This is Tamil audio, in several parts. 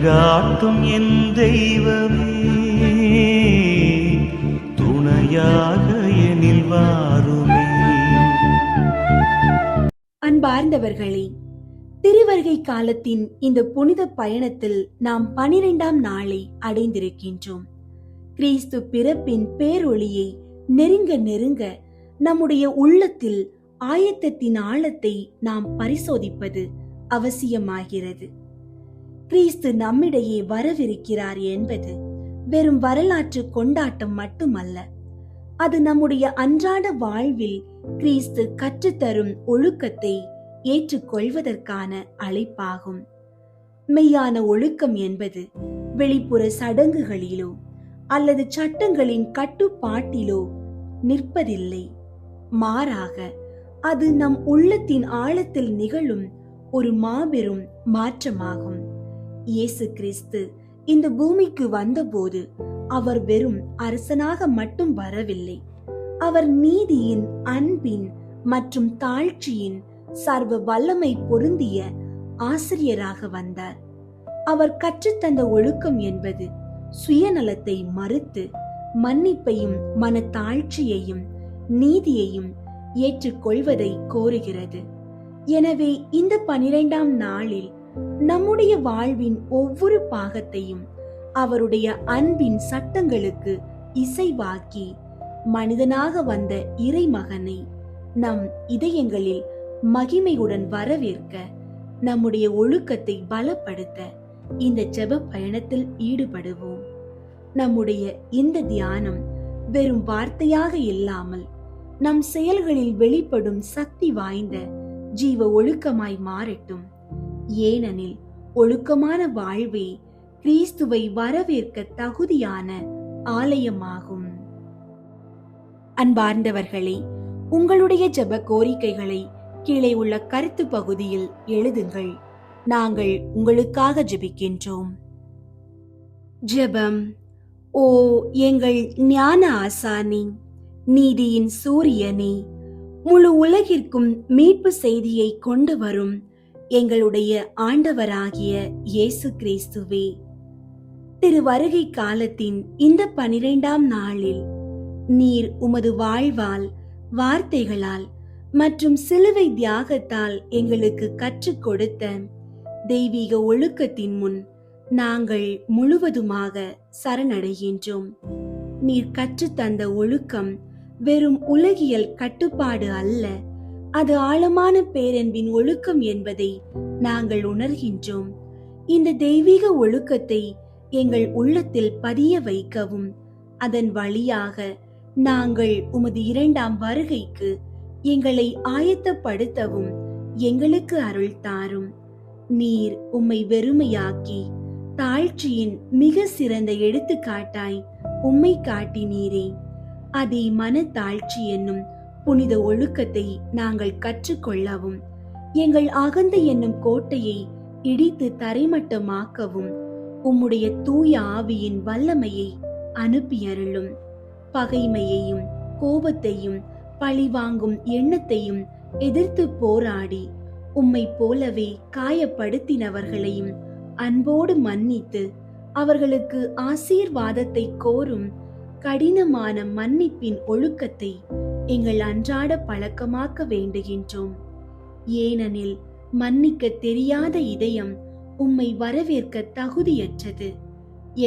வழிகாட்டும் என் தெய்வமே, துணையாக எனில் வாருமே. அன்பார்ந்தவர்களே, திருவருகை காலத்தின் இந்த புனித பயணத்தில் நாம் 12ஆம் நாளை அடைந்திருக்கின்றோம். கிறிஸ்து பிறப்பின் பேரொளியை நெருங்க நெருங்க நம்முடைய உள்ளத்தில் ஆயத்தத்தின் ஆழத்தை நாம் பரிசோதிப்பது அவசியமாகிறது. கிறிஸ்து நம்மிடையே வரவிருக்கிறார் என்பது வெறும் வரலாற்று கொண்டாட்டம் மட்டுமல்ல, அது நம்முடைய அன்றாட வாழ்வில் கிறிஸ்து கற்றுத்தரும் ஒழுக்கத்தை ஏற்றுக்கொள்வதற்கான அழைப்பாகும். மெய்யான ஒழுக்கம் என்பது வெளிப்புற சடங்குகளிலோ அல்லது சட்டங்களின் கட்டுப்பாட்டிலோ நிற்பதில்லை. மாறாக அது நம் உள்ளத்தின் ஆழத்தில் நிகழும் ஒரு மாபெரும் மாற்றமாகும். இயேசு கிறிஸ்து இந்த பூமிக்கு வந்தபோது அவர் வெறும் அரசனாக மட்டும் வரவில்லை. அவர் நீதியின், அன்பின் மற்றும் தாழ்ச்சியின் சர்வ வல்லமை பொருந்திய ஆசிரியராக வந்தார். அவர் கற்றுத்தந்த ஒழுக்கம் என்பது சுயநலத்தை மறுத்து மன்னிப்பையும் மனத்தாழ்ச்சியையும் நீதியையும் ஏற்றுக்கொள்வதை கோருகிறது. எனவே இந்த 12ஆம் நாளில் நம்முடைய வாழ்வின் ஒவ்வொரு பாகத்தையும் அவருடைய அன்பின் சட்டங்களுக்கு இசைவாக்கி மனிதனாக வந்த இறைமகனை நம் இதயங்களில் மகிமையுடன் வரவேற்க, நம்முடைய ஒழுக்கத்தை பலப்படுத்த இந்த ஜெப பயணத்தில் ஈடுபடுவோம். நம்முடைய இந்த தியானம் வெறும் வார்த்தையாக இல்லாமல் நம் செயல்களில் வெளிப்படும் சக்தி வாய்ந்த ஜீவ ஒழுக்கமாய் மாறட்டும். ஏனெனில் ஒழுக்கமான வாழ்வே கிறிஸ்துவை வரவேற்க தகுதியான ஆலயமாகும். அன்பார்ந்தவர்களே, உங்களுடைய ஜெப கோரிக்கைகளை கீழே உள்ள கருத்து பகுதியில் எழுதுங்கள். நாங்கள் உங்களுக்காக ஜெபிக்கின்றோம். ஜெபம். ஓ எங்கள் ஞான ஆசானே, நீதியின் சூரியனே, முழு உலகிற்கும் மீட்பு செய்தியை கொண்டு வரும் எங்களுடைய ஆண்டவராகிய இயேசு கிறிஸ்துவே, திருவருகை காலத்தின் இந்த 12ஆம் நாளில் நீர் உமது வாழ்வால், வார்த்தைகளால் மற்றும் சிலுவை தியாகத்தால் எங்களுக்கு கற்றுக் கொடுத்த தெய்வீக ஒழுக்கத்தின் முன் நாங்கள் முழுவதுமாக சரணடைகின்றோம். நீர் கற்றுத்தந்த ஒழுக்கம் வெறும் உலகியல் கட்டுப்பாடு அல்ல, அது ஆழமான பேரன்பின் ஒழுக்கம் என்பதை நாங்கள் உணர்கின்றோம். இந்த தெய்வீக ஒழுக்கத்தை எங்கள் உள்ளத்தில் பதிய வைக்கவும், அதன் வழியாக நாங்கள் உமது 2ஆம் வருகைக்கு எங்களை ஆயத்தப்படுத்தவும் எங்களுக்கு அருள் தாரும். நீர் உம்மை வெறுமையாக்கி தாழ்ச்சியின் மிக சிறந்த எடுத்துக்காட்டாய் உம்மை காட்டினீரே. அதே மனத்தாழ்ச்சி என்னும் புனித ஒழுக்கத்தை நாங்கள் கற்றுக்கொள்ளவும், எங்கள் அகந்தை என்னும் கோட்டையை இடித்து தரைமட்டமாக்கவும் உம்முடைய தூய ஆவியின் வல்லமையை அனுப்பியருளும். பகைமையையும் கோபத்தையும் பழிவாங்கும் எண்ணத்தையும் எதிர்த்து போராடி உம்மை போலவே காயப்படுத்தினவர்களையும் அன்போடு மன்னித்து அவர்களுக்கு ஆசீர்வாதத்தை கோரும் கடினமான மன்னிப்பின் ஒழுக்கத்தை எங்கள் அன்றாட பழக்கமாக்க வேண்டுகின்றோம். ஏனெனில் மன்னிக்க தெரியாத இதயம் உம்மை வரவேற்க தகுதியற்றது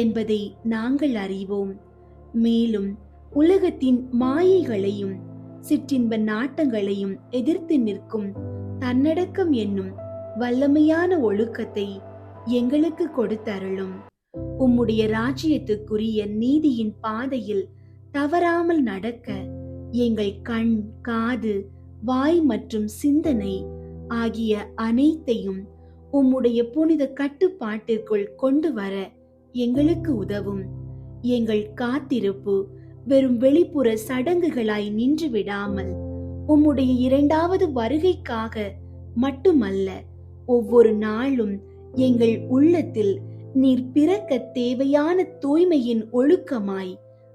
என்பதை நாங்கள் அறிவோம். மேலும் உலகத்தின் மாயைகளையும் சிற்றின்ப நாட்டங்களையும் எதிர்த்து நிற்கும் தன்னடக்கம் என்னும் வல்லமையான ஒழுக்கத்தை எங்களுக்கு கொடுத்தருளும். உம்முடைய ராஜ்யத்துக்குரிய நீதியின் பாதையில் தவறாமல் நடக்க எங்கள் கண், காது, வாய் மற்றும் சிந்தனை ஆகிய அனைத்தையும் உம்முடைய புனித கட்டுப்பாட்டிற்குள் கொண்டு வர எங்களுக்கு உதவும். எங்கள் காத்திருப்பு வெறும் வெளிப்புற சடங்குகளாய் நின்று விடாமல் உம்முடைய 2வது வருகைக்காக மட்டுமல்ல, ஒவ்வொரு நாளும் எங்கள் உள்ளத்தில் நீர் பிறக்க தேவையான தூய்மையின் ஒழுக்கமாய்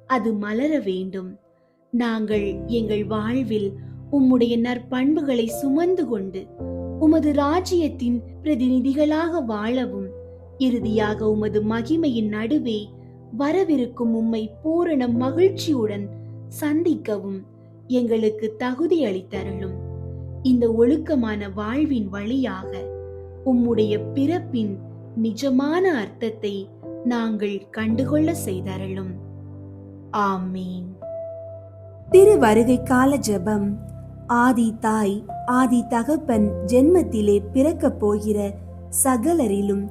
அது மலர வேண்டும். நாங்கள் எங்கள் வாழ்வில் உம்முடைய நற்பண்புகளை சுமந்து கொண்டு உமது ராஜ்யத்தின் பிரதிநிதிகளாக வாழவும் இறுதியாக உமது மகிமையின் நடுவே வரவிருக்கும் உம்மை பூரண மகிழ்ச்சியுடன் சந்திக்கவும் எங்களுக்கு தகுதி அளித்தருளும். இந்த ஒழுக்கமான வாழ்வின் வழியாக உம்முடைய பிறப்பின் நிஜமான அர்த்தத்தை நாங்கள் கண்டுகொள்ள செய்தருளும். ஆமீன். திருவருகை கால ஜெபம். ஆதி தாய் ஆதி தகப்பன் ஜென்மத்திலே பிறக்கப் போகிற சகலரிலும்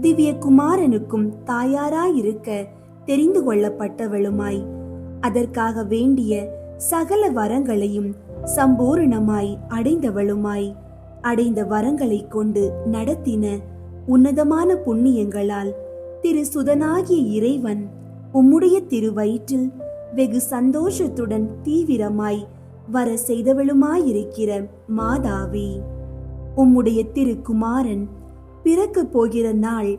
திவ்ய குமாரனுக்கும் தாயாராயிருக்க தெரிந்து கொள்ளப்பட்டவளுமாய், அதற்காக வேண்டிய சகல வரங்களையும் சம்பூரணமாய் அடைந்தவளுமாய், அடைந்த வரங்களை கொண்டு நடத்தின உன்னதமான புண்ணியங்களால் திரு சுதனாகிய இறைவன் உம்முடைய திருவயிற்றில் வெகு சந்தோஷத்துடன் தீவிரமாய் வர செய்தவளுமாயிருக்கிற மாதாவே, உம்முடைய திருக்குமாரன் பிறக்கப் போகிற நாள்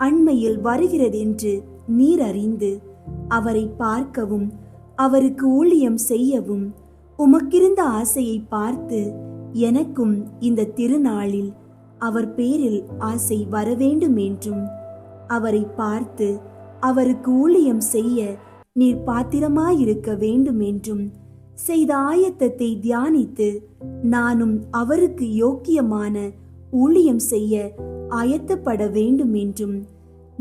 அண்மையில் வருகிறதென்று நீர் அறிந்து அவரை பார்க்கவும் அவருக்கு ஊழியம் செய்யவும் உமக்கிருந்த ஆசையை பார்த்து எனக்கும் இந்த திருநாளில் அவர் பேரில் ஆசை வரவேண்டும் என்றும், அவரை பார்த்து அவருக்கு ஊழியம் செய்ய நீர் பாத்திரமாயிருக்க வேண்டும் என்றும் செய்த ஆயத்தத்தை தியானித்து நானும் அவருக்கு யோக்கியமான ஊழியம் செய்ய ஆயத்தப்பட வேண்டும் என்றும்,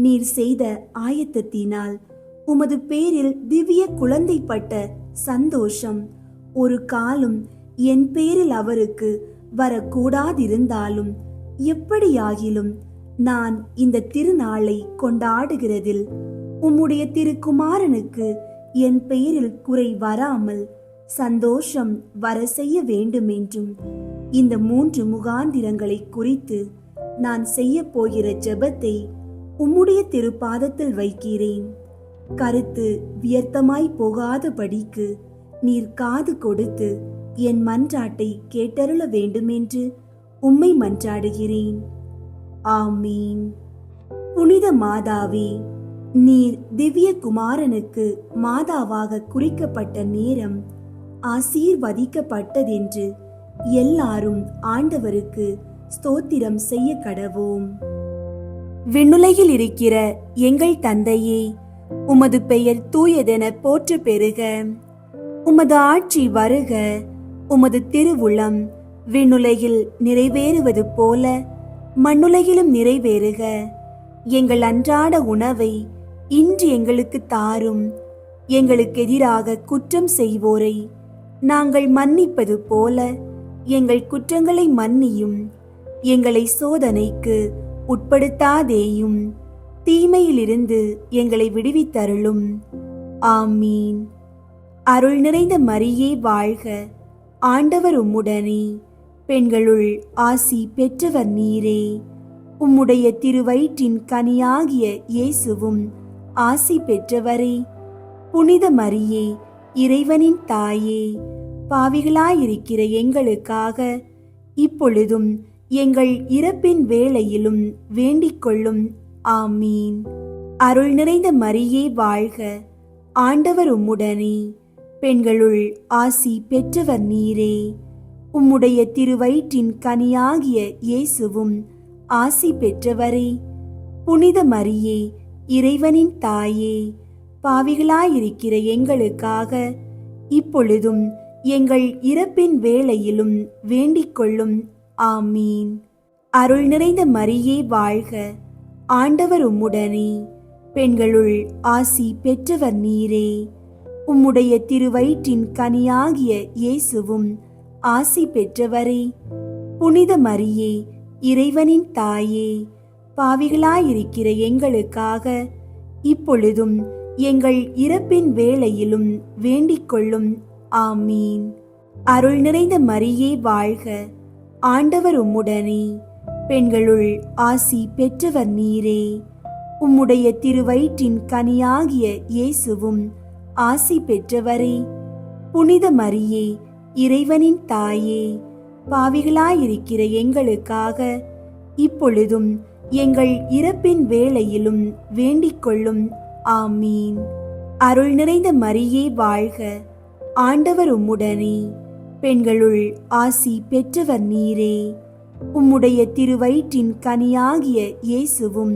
நீர் செய்த ஆயத்தத்தினால் உமது பேரில் திவ்ய குழந்தைப்பட்ட சந்தோஷம் ஒரு காலம் என் பேரில் அவருக்கு வரக்கூடாதிருந்தாலும் எப்படியாகிலும் நான் இந்த திருநாளை கொண்டாடுகிறதில் உம்முடைய திருக்குமாரனுக்கு என் பெயரில் குறை வராமல் சந்தோஷம் வர செய்ய வேண்டும் என்றும், இந்த 3 முகாந்திரங்களை குறித்து நான் செய்ய போகிற ஜெபத்தை உம்முடைய திருப்பாதத்தில் வைக்கிறேன். கருத்து வியர்த்தமாய் போகாதபடிக்கு நீர் காது கொடுத்து என் மன்றாட்டை கேட்டருள வேண்டுமென்று உம்மை மன்றாடுகிறேன். ஆமீன். புனித மாதாவே, நீர் திவ்ய குமாரனுக்கு மாதாவாக குறிக்கப்பட்ட நேரம் ஆசீர்வதிக்கப்பட்டதென்று எல்லாரும் ஆண்டவருக்கு ஸ்தோத்திரம் செய்ய கடவோம். விண்ணுலகில் இருக்கிற எங்கள் தந்தையே, உமது பெயர் தூயதென போற்ற பெறுக. உமது ஆட்சி வருக. உமது திருவுளம் விண்ணுலகில் நிறைவேறுவது போல மண்ணுலகிலும் நிறைவேறுக. எங்கள் அன்றாட உணவை இன்று எங்களுக்கு தாரும். எங்களுக்கு எதிராக குற்றம் செய்வோரை நாங்கள் மன்னிப்பது போல எங்கள் குற்றங்களை மன்னியும். எங்களை சோதனைக்கு உட்படுத்தாதேயும், தீமையிலிருந்து எங்களை விடுவித்தருளும். ஆமீன். அருள் நிறைந்த மரியே வாழ்க. ஆண்டவர் உம்முடனே, பெண்களுள் ஆசி பெற்றவர் நீரே. உம்முடைய திருவயிற்றின் கனியாகிய இயேசுவும் ஆசி பெற்றவரே. புனித மரியே, இறைவனின் தாயே, பாவிகளாயிருக்கிற எங்களுக்காக இப்பொழுதும் எங்கள் இறப்பின் வேளையிலும் வேண்டிக் கொள்ளும். ஆமீன். அருள் நிறைந்த மரியே வாழ்க. ஆண்டவர் உம்முடனே, பெண்களுள் ஆசி பெற்றவர் நீரே. உம்முடைய திருவயிற்றின் கனியாகிய இயேசுவும் ஆசி பெற்றவரே. புனித மரியே, இறைவனின் தாயே, பாவிகளாயிருக்கிற எங்களுக்காக இப்பொழுதும் எங்கள் இறப்பின் வேளையிலும் வேண்டிக் கொள்ளும். ஆமீன். அருள் நிறைந்த மரியே வாழ்க. ஆண்டவர் உம்முடனே, பெண்களுள் ஆசி பெற்றவர் நீரே. உம்முடைய திருவயிற்றின் கனியாகிய இயேசுவும் ஆசி பெற்றவரே. புனித மரியே, இறைவனின் தாயே, பாவிகளாயிருக்கிற எங்களுக்காக இப்பொழுதும் எங்கள் இறப்பின் வேளையிலும் வேண்டிக் கொள்ளும். ஆமீன். அருள் நிறைந்த மரியே வாழ்க. ஆண்டவர் உம்முடனே, பெண்களுள் ஆசி பெற்றவர் நீரே. உம்முடைய திருவயிற்றின் கனியாகிய இயேசுவும் ஆசி பெற்றவரே. புனித மரியே, இறைவனின் தாயே, பாவிகளாயிருக்கிற எங்களுக்காக இப்பொழுதும் எங்கள் இறப்பின் வேளையிலும் வேண்டிக் கொள்ளும். ஆமீன். அருள் நிறைந்த மரியே வாழ்க. ஆண்டவர் உம்முடனே, பெண்களுள் ஆசி பெற்றவர் நீரே. உம்முடைய திருவயிற்றின் கனியாகிய இயேசுவும்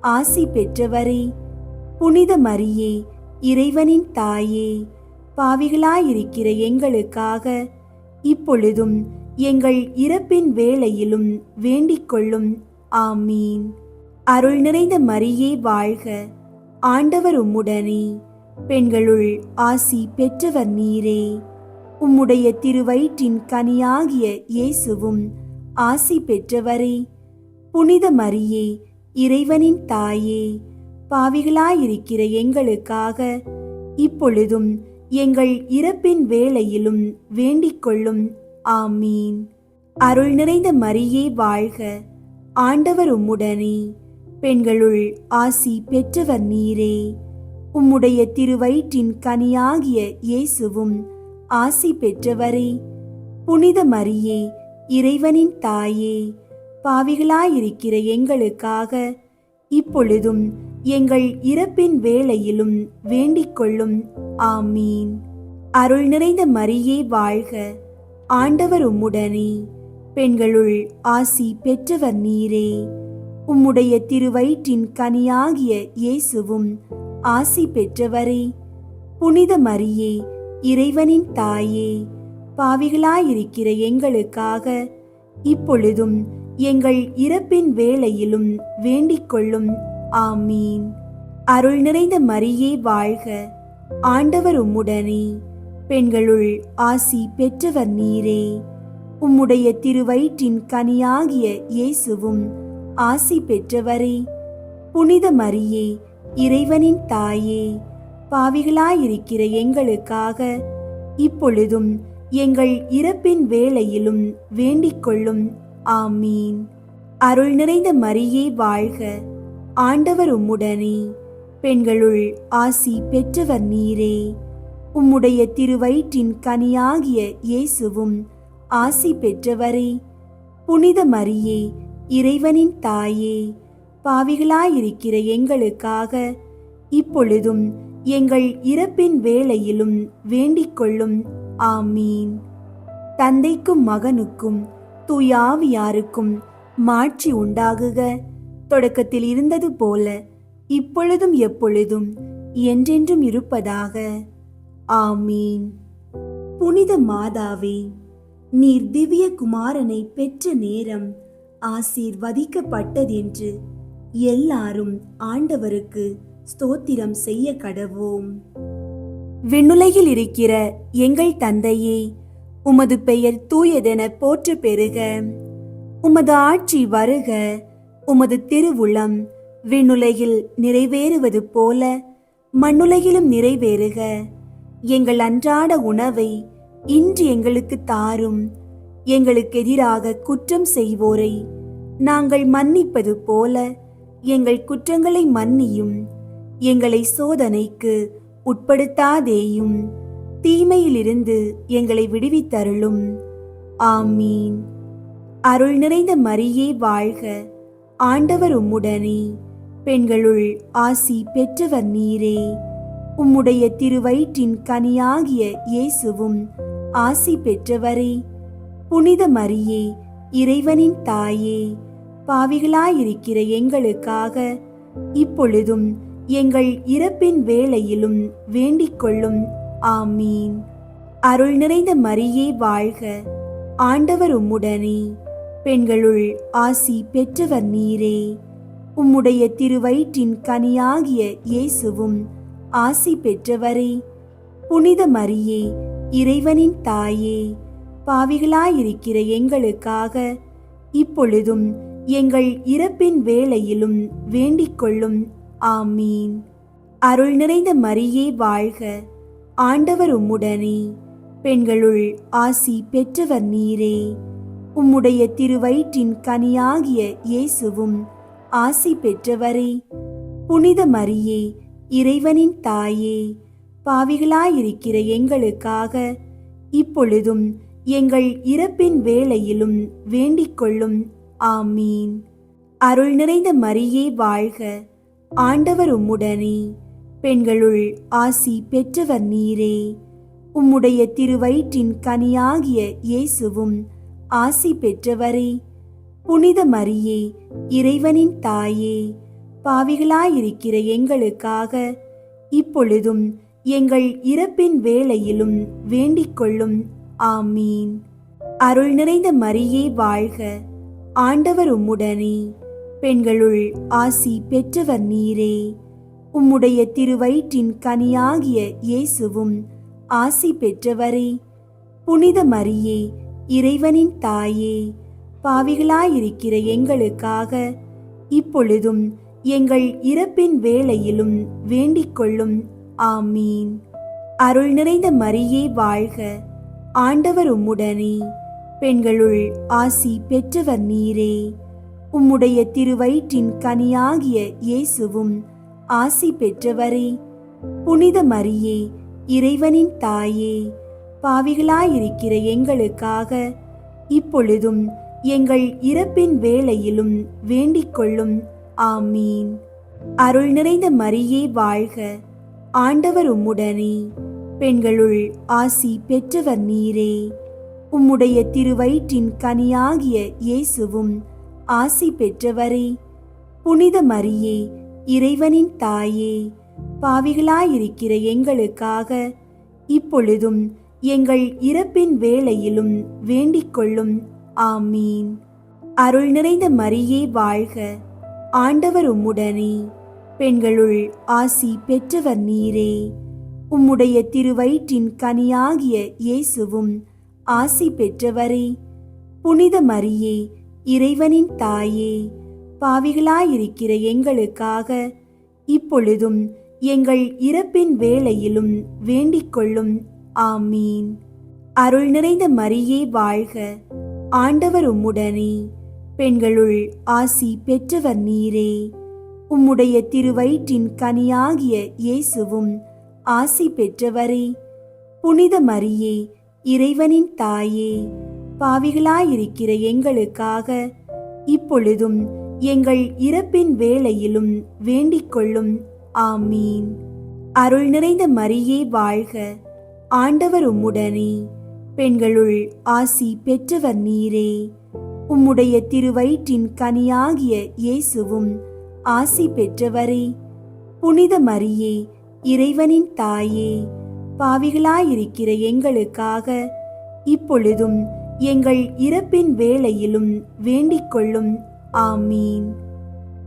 ஆசி பெற்றவரே, புனித மரியே, இறைவனின் தாயே, பாவிகளாயிருக்கிற எங்களுக்காக இப்பொழுதும் எங்கள் இறப்பின் வேளையிலும் வேண்டிக் கொள்ளும். ஆமீன். அருள் நிறைந்த மரியே வாழ்க, ஆண்டவர் உம்முடனே, பெண்களுள் ஆசி பெற்றவர் நீரே. உம்முடைய திருவயிற்றின் கனியாகிய இயேசுவும் ஆசி பெற்றவரே. புனித மரியே, இறைவனின் தாயே, பாவிகளாயிருக்கிற எங்களுக்காக இப்பொழுதும் எங்கள் இறப்பின் வேளையிலும் வேண்டிக் கொள்ளும். ஆமீன். அருள் நிறைந்த மரியே வாழ்க, ஆண்டவர் உம்முடனே, பெண்களுள் ஆசி பெற்றவர் நீரே. உம்முடைய திருவயிற்றின் கனியாகிய இயேசுவும் ஆசி பெற்றவரே. புனித மரியே, இறைவனின் தாயே, பாவிகளாயிருக்கிற எங்களுக்காக இப்பொழுதும் எங்கள் இறப்பின் வேளையிலும் வேண்டிக் கொள்ளும். ஆமீன். அருள் நிறைந்த மரியே வாழ்க, ஆண்டவர் உம்முடனே, பெண்களுள் ஆசி பெற்றவர் நீரே. உம்முடைய திருவயிற்றின் கனியாகிய இயேசுவும் ஆசி பெற்றவரே. புனித மரியே, இறைவனின் தாயே, பாவிகளாயிருக்கிற எங்களுக்காக இப்பொழுதும் எங்கள் இறப்பின் வேளையிலும் வேண்டிக் கொள்ளும். ஆமீன். அருள் நிறைந்த மரியே வாழ்க, ஆண்டவர் உம்முடனே, பெண்களுள் ஆசி பெற்றவர் நீரே. உம்முடைய திருவயிற்றின் கனியாகிய இயேசுவும் ஆசி பெற்றவரே. புனித மரியே, இறைவனின் தாயே, பாவிகளாயிருக்கிற எங்களுக்காக இப்பொழுதும் எங்கள் இறப்பின் வேளையிலும் வேண்டிக் கொள்ளும். ஆமீன். அருள் நிறைந்த மரியே வாழ்க, ஆண்டவர் உம்முடனே, பெண்களுள் ஆசி பெற்றவர் நீரே. உம்முடைய திருவயிற்றின் கனியாகிய இயேசுவும் ஆசி பெற்றவரே. புனித மரியே, இறைவனின் தாயே, பாவிகளாயிருக்கிற எங்களுக்காக இப்பொழுதும் எங்கள் இறப்பின் வேளையிலும் வேண்டிக் கொள்ளும். ஆமீன். தந்தைக்கும் மகனுக்கும் தூயாவியாருக்கும் மாட்சி உண்டாகுக. தொடக்கத்தில் இருந்தது போல இப்பொழுதும் எப்பொழுதும் என்றென்றும் இருப்பதாக. ஆமீன். புனித மாதாவே, நீர் திவ்ய குமாரனை பெற்ற நேரம் ஆசீர்வதிக்கப்பட்டதென்று எல்லாரும் ஆண்டவருக்கு ஸ்தோத்திரம் செய்ய கடவோம். விண்ணுலகில் இருக்கிற எங்கள் தந்தையே, உமது பெயர் தூயதென போற்ற பெறுக. உமது ஆட்சி வருக. உமது திருவுளம் விண்ணுலகில் நிறைவேறுவது போல மண்ணுலகிலும் நிறைவேறுக. எங்கள் அன்றாட உணவை இன்று எங்களுக்கு தாரும். எங்களுக்கு எதிராக குற்றம் செய்வோரை நாங்கள் மன்னிப்பது போல எங்கள் குற்றங்களை மன்னியும். எங்களை சோதனைக்கு உட்படுத்தாதேயும், தீமையிலிருந்து எங்களை விடுவித்தருளும். ஆமீன். அருள் நிறைந்த மரியே வாழ்க, ஆண்டவர் உம்முடனே, பெண்களுள் ஆசி பெற்றவர் நீரே. உம்முடைய திருவயிற்றின் கனியாகிய இயேசுவும் ஆசி பெற்றவரே. புனித மரியே, இறைவனின் தாயே, பாவிகளாயிருக்கிற எங்களுக்காக இப்பொழுதும் எங்கள் இறப்பின் வேளையிலும் வேண்டிக் கொள்ளும். ஆமீன். அருள் நிறைந்த மரியே வாழ்க, ஆண்டவர் உம்முடனே, பெண்களுள் ஆசி பெற்றவர் நீரே. உம்முடைய திருவயிற்றின் கனியாகிய இயேசுவும் ஆசி பெற்றவரே. புனித மரியே, இறைவனின் தாயே, பாவிகளாயிருக்கிற எங்களுக்காக இப்பொழுதும் எங்கள் இறப்பின் வேளையிலும் வேண்டிக் கொள்ளும். ஆமீன். அருள் நிறைந்த மரியே வாழ்க, ஆண்டவர் உம்முடனே, பெண்களுள் ஆசி பெற்றவர் நீரே. உம்முடைய திருவயிற்றின் கனியாகிய இயேசுவும் ஆசி பெற்றவரே. புனித மரியே, இறைவனின் தாயே, பாவிகளாயிருக்கிற எங்களுக்காக இப்பொழுதும் எங்கள் இறப்பின் வேளையிலும் வேண்டிக் கொள்ளும். ஆமீன். அருள் நிறைந்த மரியே வாழ்க, ஆண்டவர் உம்முடனே, பெண்களுள் ஆசி பெற்றவர் நீரே. உம்முடைய திருவயிற்றின் கனியாகிய இயேசுவும் ஆசி பெற்றவரே. புனித மரியே, இறைவனின் தாயே, பாவிகளாயிருக்கிற எங்களுக்காக இப்பொழுதும் எங்கள் இறப்பின் வேளையிலும் வேண்டிக் கொள்ளும். ஆமீன். அருள் நிறைந்த மரியே வாழ்க, ஆண்டவர் உம்முடனே, பெண்களுள் ஆசி பெற்றவர் நீரே. உம்முடைய திருவயிற்றின் கனியாகிய இயேசுவும் ஆசி பெற்றவரே. புனித மரியே, இறைவனின் தாயே, பாவிகளாயிருக்கிற எங்களுக்காக இப்பொழுதும் எங்கள் இறப்பின் வேளையிலும் வேண்டிக் கொள்ளும். ஆமீன். அருள் நிறைந்த மரியே வாழ்க, ஆண்டவர் உம்முடனே, பெண்களுள் ஆசி பெற்றவர் நீரே. உம்முடைய திருவயிற்றின் கனியாகிய இயேசுவும் ஆசி பெற்றவரே. புனித மரியே, இறைவனின் தாயே, பாவிகளாயிருக்கிற எங்களுக்காக இப்பொழுதும் எங்கள் இறப்பின் வேளையிலும் வேண்டிக் கொள்ளும். ஆமீன். அருள் நிறைந்த மரியே வாழ்க, ஆண்டவர் உம்முடனே, பெண்களுள் ஆசி பெற்றவர் நீரே. உம்முடைய திருவயிற்றின் கனியாகிய இயேசுவும் ஆசி பெற்றவரே. புனித மரியே, இறைவனின் தாயே, பாவிகளாயிருக்கிற எங்களுக்காக இப்பொழுதும் எங்கள் இறப்பின் வேளையிலும் வேண்டிக் கொள்ளும். ஆமீன். அருள் நிறைந்த மரியே வாழ்க, ஆண்டவர் உம்முடனே, பெண்களுள் ஆசி பெற்றவர் நீரே. உம்முடைய திருவயிற்றின் கனியாகிய இயேசுவும் ஆசி பெற்றவரே. புனித மரியே, இறைவனின் தாயே, பாவிகளாயிருக்கிற எங்களுக்காக இப்பொழுதும் எங்கள் இறப்பின் வேளையிலும் வேண்டிக் கொள்ளும். ஆமீன். அருள் நிறைந்த மரியே வாழ்க, ஆண்டவர் உம்முடனே, பெண்களுள் ஆசி பெற்றவர் நீரே. உம்முடைய திருவயிற்றின் கனியாகிய இயேசுவும் ஆசி பெற்றவரே. புனித மரியே, இறைவனின் தாயே, பாவிகளாயிருக்கிற எங்களுக்காக இப்பொழுதும் எங்கள் இறப்பின் வேளையிலும் வேண்டிக் கொள்ளும். ஆமீன். அருள் நிறைந்த மரியே வாழ்க, ஆண்டவர் உம்முடனே, பெண்களுள் ஆசி பெற்றவர் நீரே. உம்முடைய திருவயிற்றின் கனியாகிய இயேசுவும் ஆசி பெற்றவரே. புனித மரியே, இறைவனின் தாயே, பாவிகளாயிருக்கிற எங்களுக்காக இப்பொழுதும் எங்கள் இறப்பின் வேளையிலும் வேண்டிக் கொள்ளும். ஆமீன்.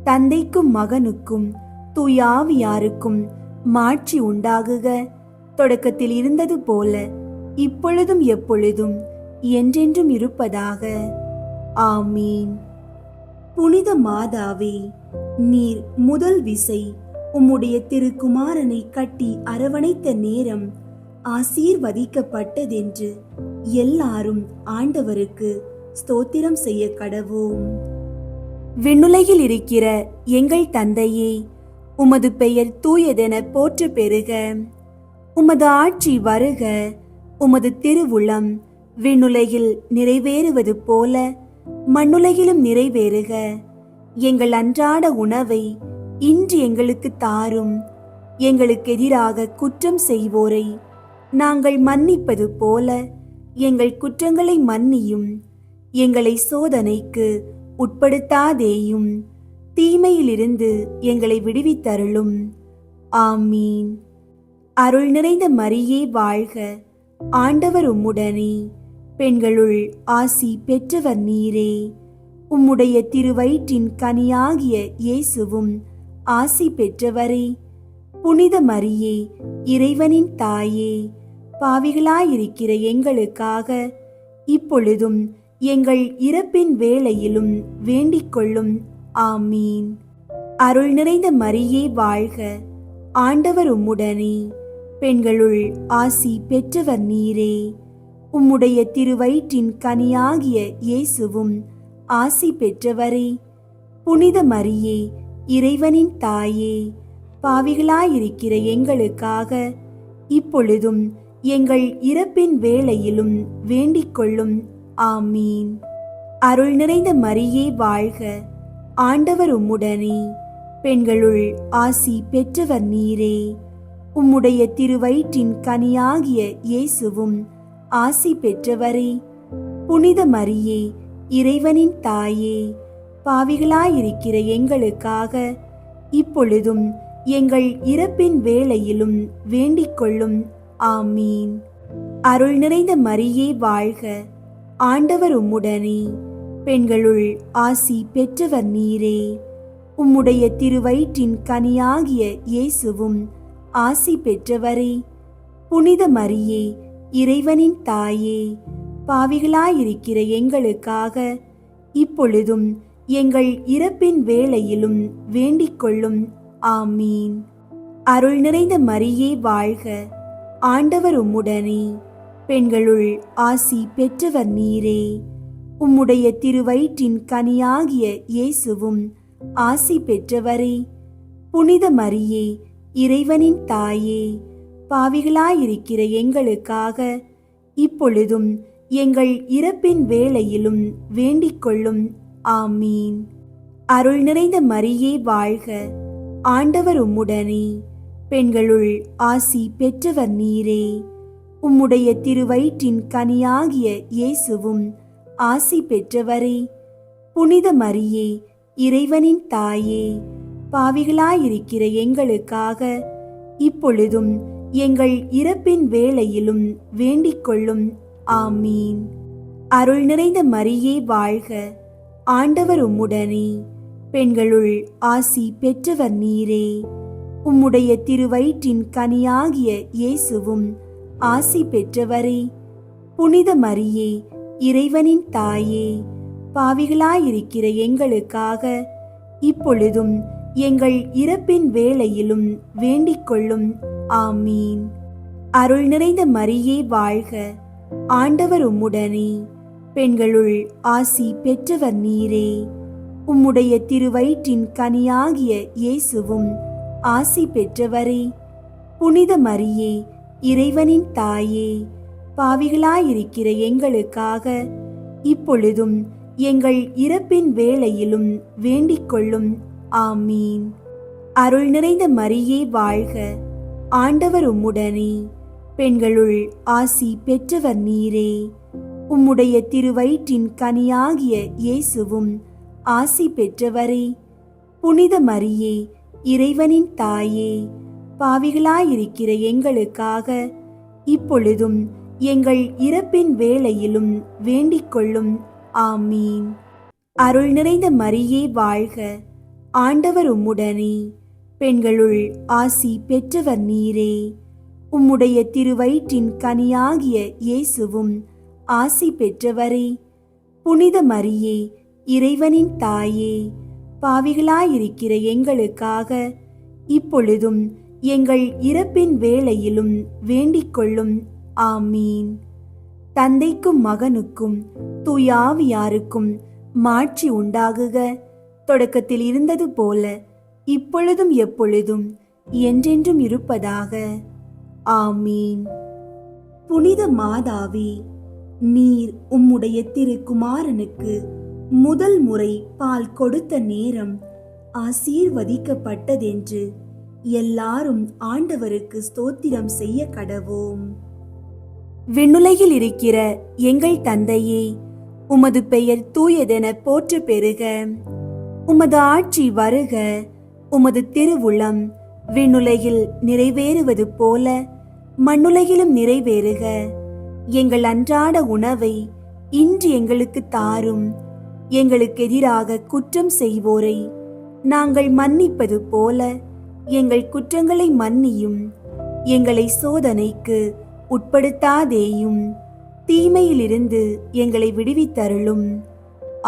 தந்தைக்கும் மகனுக்கும் தூயாவியாருக்கும் மாட்சி உண்டாகுக. தொடக்கத்தில் இருந்தது போல இப்பொழுதும் எப்பொழுதும் என்றென்றும் இருப்பதாக. ஆமீன். புனித மாதாவே, நீர் முதல் விசை உம்முடைய திருக்குமாரனை கட்டி அரவணைத்த நேரம் ஆசீர்வதிக்கப்பட்டதென்று எல்லாரும் ஆண்டவருக்கு ஸ்தோத்திரம் செய்ய கடவோம். விண்ணுலகில் இருக்கிற எங்கள் தந்தையே, உமது பெயர் தூயதென போற்ற பெறுக. உமது ஆட்சி வருக. உமது திருவுளம் விண்ணுலகில் நிறைவேறுவது போல மண்ணுலகிலும் நிறைவேறுக. எங்கள் அன்றாட உணவை இன்று எங்களுக்கு தாரும். எங்களுக்கு எதிராக குற்றம் செய்வோரை நாங்கள் மன்னிப்பது போல எங்கள் குற்றங்களை மன்னியும். எங்களை சோதனைக்கு உட்படுத்தாதேயும், தீமையிலிருந்து எங்களை விடுவித்தருளும். ஆமீன். அருள் நிறைந்த மரியே வாழ்க, ஆண்டவர் உம்முடனே, பெண்களுள் ஆசி பெற்றவர் நீரே. உம்முடைய திருவயிற்றின் கனியாகிய இயேசுவும் ஆசி பெற்றவரே. புனித மரியே, இறைவனின் தாயே, பாவிகளாயிருக்கிற எங்களுக்காக இப்பொழுதும் எங்கள் இறப்பின் வேளையிலும் வேண்டிக் கொள்ளும். ஆமீன். அருள் நிறைந்த மரியே வாழ்க, ஆண்டவர் உம்முடனே, பெண்களுள் ஆசி பெற்றவர் நீரே. உம்முடைய திருவயிற்றின் கனியாகிய இயேசுவும் ஆசி பெற்றவரே. புனித மரியே, இறைவனின் தாயே, பாவிகளாயிருக்கிற எங்களுக்காக இப்பொழுதும் எங்கள் இறப்பின் வேளையிலும் வேண்டிக் கொள்ளும். ஆமீன். அருள் நிறைந்த மரியே வாழ்க, ஆண்டவர் உம்முடனே, பெண்களுள் ஆசி பெற்றவர் நீரே. உம்முடைய திருவயிற்றின் கனியாகிய இயேசுவும் ஆசி பெற்றவரே. புனித மரியே, இறைவனின் தாயே, பாவிகளாயிருக்கிற எங்களுக்காக இப்பொழுதும் எங்கள் இறப்பின் வேளையிலும் வேண்டிக் கொள்ளும். ஆமீன். அருள் நிறைந்த மரியே வாழ்க, ஆண்டவர் உம்முடனே, பெண்களுள் ஆசி பெற்றவர் நீரே. உம்முடைய திருவயிற்றின் கனியாகிய இயேசுவும் ஆசி பெற்றவரே. புனித மரியே, இறைவனின் தாயே, பாவிகளாயிருக்கிற எங்களுக்காக இப்பொழுதும் எங்கள் இறப்பின் வேளையிலும் வேண்டிக் கொள்ளும். ஆமீன். அருள் நிறைந்த மரியே வாழ்க, ஆண்டவர் உம்முடனே, பெண்களுள் ஆசி பெற்றவர் நீரே. உம்முடைய திருவயிற்றின் கனியாகிய இயேசுவும் ஆசி பெற்றவரே. புனித மரியே, இறைவனின் தாயே, பாவிகளாயிருக்கிற எங்களுக்காக இப்பொழுதும் எங்கள் இறப்பின் வேளையிலும் வேண்டிக் கொள்ளும். ஆமீன். அருள் நிறைந்த மரியே வாழ்க, ஆண்டவர் உம்முடனே, பெண்களுள் ஆசி பெற்றவர் நீரே. உம்முடைய திருவயிற்றின் கனியாகிய இயேசுவும் ஆசி பெற்றவரே. புனித மரியே, இறைவனின் தாயே, பாவிகளாயிருக்கிற எங்களுக்காக இப்பொழுதும் எங்கள் இறப்பின் வேளையிலும் வேண்டிக் கொள்ளும். ஆமீன். அருள் நிறைந்த மரியே வாழ்க, ஆண்டவர் உம்முடனே, பெண்களுள் ஆசி பெற்றவர் நீரே. உம்முடைய திருவயிற்றின் கனியாகிய இயேசுவும் ஆசி பெற்றவரே. புனித மரியே, இறைவனின் தாயே, பாவிகளாயிருக்கிற எங்களுக்காக இப்பொழுதும் எங்கள் இறப்பின் வேளையிலும் வேண்டிக் கொள்ளும். ஆமீன். அருள் நிறைந்த மரியே வாழ்க, ஆண்டவர் உம்முடனே, பெண்களுள் ஆசி பெற்றவர் நீரே. உம்முடைய திருவயிற்றின் கனியாகிய இயேசுவும் ஆசி பெற்றவரே. புனித மரியே, இறைவனின் தாயே, பாவிகளாயிருக்கிற எங்களுக்காக இப்பொழுதும் எங்கள் இறப்பின் வேளையிலும் வேண்டிக் கொள்ளும். ஆமீன். அருள் நிறைந்த மரியே வாழ்க, ஆண்டவர் உம்முடனே, பெண்களுள் ஆசி பெற்றவர் நீரே. உம்முடைய திருவயிற்றின் கனியாகிய இயேசுவும் ஆசி பெற்றவரே. புனித மரியே, இறைவனின் தாயே, பாவிகளாயிருக்கிற எங்களுக்காக இப்பொழுதும் எங்கள் இறப்பின் வேளையிலும் வேண்டிக் கொள்ளும். ஆமீன். அருள் நிறைந்த மரியே வாழ்க, ஆண்டவர் உம்முடனே, பெண்களுள் ஆசி பெற்றவர் நீரே. உம்முடைய திருவயிற்றின் கனியாகிய இயேசுவும் ஆசி பெற்றவரே. புனித மரியே, இறைவனின் தாயே, பாவிகளாயிருக்கிற எங்களுக்காக இப்பொழுதும் எங்கள் இறப்பின் வேளையிலும் வேண்டிக் கொள்ளும். ஆமீன். தந்தைக்கும் மகனுக்கும் தூயாவியாருக்கும் மாட்சி உண்டாகுக. தொடக்கத்தில் இருந்தது போல இப்பொழுதும் எப்பொழுதும் என்றென்றும் இருப்பதாக. ஆமீன். புனித மாதாவே, நீர் உம்முடைய திருக்குமாரனுக்கு முதல் முறை பால் கொடுத்த நேரம் ஆசீர்வதிக்கப்பட்டதென்று எல்லாரும் ஆண்டவருக்கு ஸ்தோத்திரம் செய்ய கடவோம். விண்ணுலகில் இருக்கிற எங்கள் தந்தையே, உமது பெயர் தூயதென போற்ற பெறுக. உமது ஆட்சி வருக. உமது திருவுளம் விண்ணுலகில் நிறைவேறுவது போல மண்ணுலகிலும் நிறைவேறுக. எங்கள் அன்றாட உணவை இன்று எங்களுக்கு தாரும். எங்களுக்கு எதிராக குற்றம் செய்வோரை நாங்கள் மன்னிப்பது போல எங்கள் குற்றங்களை மன்னியும். எங்களை சோதனைக்கு உட்படுத்தாதேயும், தீமையிலிருந்து எங்களை விடுவித்தருளும்.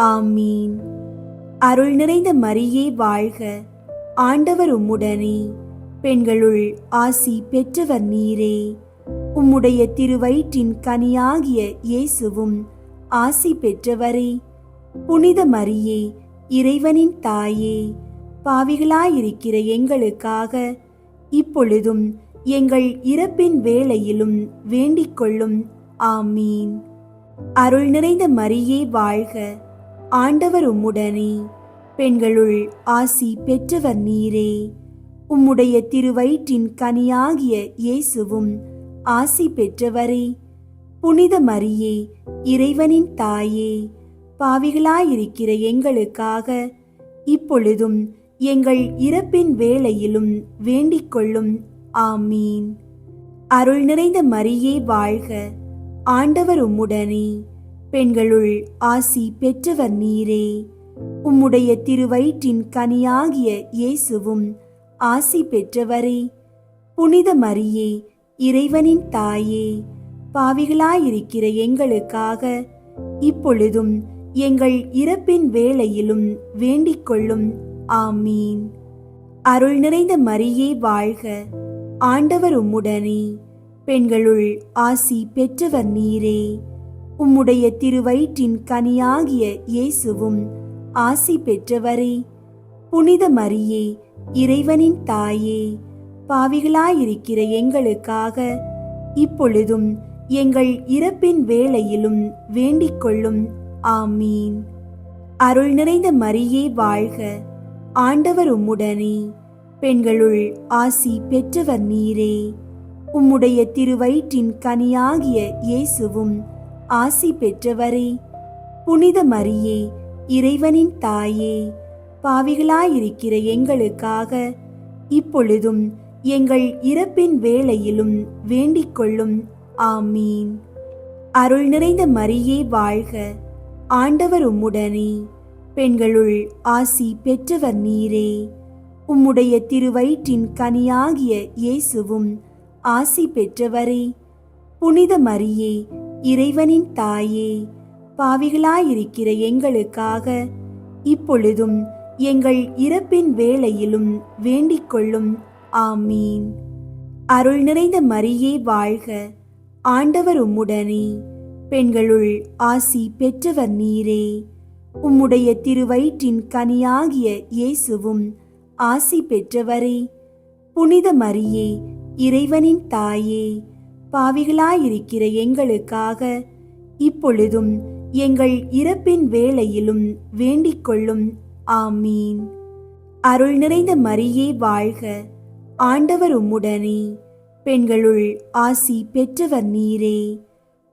ஆமீன். அருள் நிறைந்த மரியே வாழ்க, ஆண்டவர் உம்முடனே, பெண்களுள் ஆசி பெற்றவர் நீரே. உம்முடைய திருவயிற்றின் கனியாகிய இயேசுவும் ஆசி பெற்றவரே. புனித மரியே, இறைவனின் தாயே, பாவிகளாயிருக்கிற எங்களுக்காக இப்பொழுதும் எங்கள் இறப்பின் வேளையிலும் வேண்டிக் கொள்ளும். ஆமீன். அருள் நிறைந்த மரியே வாழ்க, ஆண்டவர் உம்முடனே, பெண்களுள் ஆசி பெற்றவர் நீரே. உம்முடைய திருவயிற்றின் கனியாகிய இயேசுவும் ஆசி பெற்றவரே. புனித மரியே, இறைவனின் தாயே, பாவிகளாயிருக்கிற எங்களுக்காக இப்பொழுதும் எங்கள் இறப்பின் வேளையிலும் வேண்டிக் கொள்ளும். ஆமீன். அருள் நிறைந்த மரியே வாழ்க, ஆண்டவர் உம்முடனே, பெண்களுள் ஆசி பெற்றவர் நீரே. உம்முடைய திருவயிற்றின் கனியாகிய இயேசுவும் ஆசி பெற்றவரே. புனித மரியே, இறைவனின் தாயே, பாவிகளாயிருக்கிற எங்களுக்காக இப்பொழுதும் எங்கள் இறப்பின் வேளையிலும் வேண்டிக் கொள்ளும். ஆமீன். அருள் நிறைந்த மரியே வாழ்க, ஆண்டவர் உம்முடனே, பெண்களுள் ஆசி பெற்றவர் நீரே. உம்முடைய திருவயிற்றின் கனியாகிய இயேசுவும் ஆசி பெற்றவரே. புனித மரியே, இறைவனின் தாயே, பாவிகளாயிருக்கிற எங்களுக்காக இப்பொழுதும் எங்கள் இறப்பின் வேளையிலும் வேண்டிக் கொள்ளும். ஆமீன். அருள் நிறைந்த மரியே வாழ்க, ஆண்டவர் உம்முடனே, பெண்களுள் ஆசி பெற்றவர் நீரே. உம்முடைய திருவயிற்றின் கனியாகிய இயேசுவும் ஆசி பெற்றவரே. புனித மரியே, இறைவனின் தாயே, பாவிகளாயிருக்கிற எங்களுக்காக இப்பொழுதும் எங்கள் இறப்பின் வேளையிலும் வேண்டிக் கொள்ளும். ஆமீன். அருள் நிறைந்த மரியே வாழ்க, ஆண்டவர் உம்முடனே, பெண்களுள் ஆசி பெற்றவர் நீரே. உம்முடைய திருவயிற்றின் கனியாகிய இயேசுவும் ஆசி பெற்றவரே. புனித மரியே, இறைவனின் தாயே, பாவிகளாயிருக்கிற எங்களுக்காக இப்பொழுதும் எங்கள் இறப்பின் வேளையிலும் வேண்டிக் கொள்ளும். ஆமீன். அருள் நிறைந்த மரியே வாழ்க, ஆண்டவர் உம்முடனே, பெண்களுள் ஆசி பெற்றவர் நீரே. உம்முடைய திருவயிற்றின் கனியாகிய இயேசுவும் ஆசி பெற்றவரே. புனித மரியே, இறைவனின் தாயே, பாவிகளாயிருக்கிற எங்களுக்காக இப்பொழுதும் எங்கள் இறப்பின் வேளையிலும் வேண்டிக் கொள்ளும். ஆமீன். அருள் நிறைந்த மரியே வாழ்க, ஆண்டவர் உம்முடனே, பெண்களுள் ஆசி பெற்றவர் நீரே.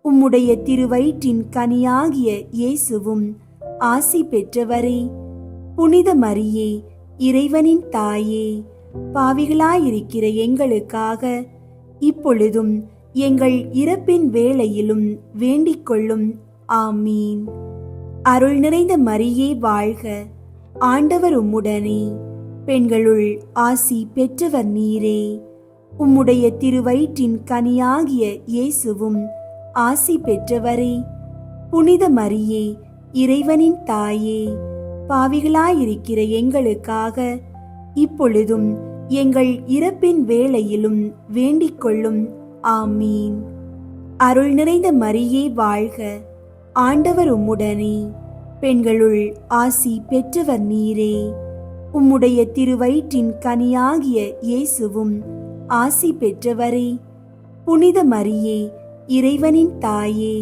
உம்முடைய திருவயிற்றின் கனியாகிய இயேசுவும் ஆசி பெற்றவரே. புனித மரியே, இறைவனின் தாயே, பாவிகளாயிருக்கிற எங்களுக்காக இப்பொழுதும் எங்கள் இறப்பின் வேளையிலும் வேண்டிக் கொள்ளும். ஆமீன். அருள் நிறைந்த மரியே வாழ்க, ஆண்டவர் உம்முடனே, பெண்களுள் ஆசி பெற்றவர் நீரே. உம்முடைய திருவயிற்றின் கனியாகிய இயேசுவும் ஆசி பெற்றவரே. புனித மரியே, இறைவனின் தாயே, பாவிகளாயிருக்கிற எங்களுக்காக இப்பொழுதும் எங்கள் இறப்பின் வேளையிலும் வேண்டிக் கொள்ளும். ஆமீன். அருள் நிறைந்த மரியே வாழ்க, ஆண்டவர் உம்முடனே, பெண்களுள் ஆசி பெற்றவர் நீரே. உம்முடைய திருவயிற்றின் கனியாகிய இயேசுவும் ஆசி பெற்றவரே. புனித மரியே, இறைவனின் தாயே,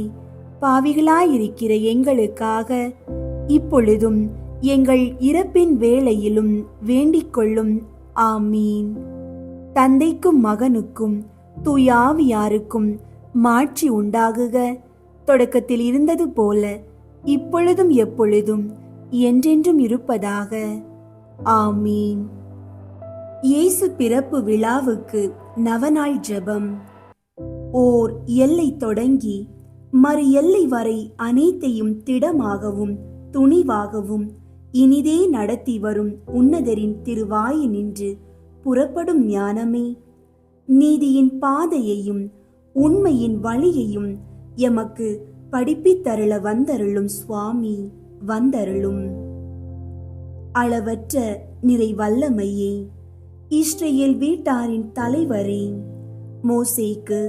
பாவிகளாயிருக்கிற எங்களுக்காக இப்பொழுதும் எங்கள் இறப்பின் வேளையிலும் வேண்டிக் கொள்ளும். ஆமீன். தந்தைக்கும் மகனுக்கும் தூயாவியாருக்கும் மாட்சி உண்டாகுக. தொடக்கத்தில் இருந்தது போல இப்பொழுதும் எப்பொழுதும் என்றென்றும் இருப்பதாக. ஆமீன். இயேசு பிறப்பு விழாவுக்கு நவநாள் ஜெபம். ஓர் எல்லை தொடங்கி மறு எல்லை வரை அனைத்தையும் திடமாகவும் துணிவாகவும் இனிதே நடத்தி வரும் உன்னதரின் திருவாயினின்று புறப்படும் ஞானமே, நீதியின் பாதையையும் உண்மையின் வழியையும் எமக்கு படிப்பித்தருள வந்தருளும் சுவாமி, வந்தருளும். அளவற்ற நிறை வல்லமையே, இஸ்ரேல் வீட்டாரின் தலைவரே, மோசேக்கு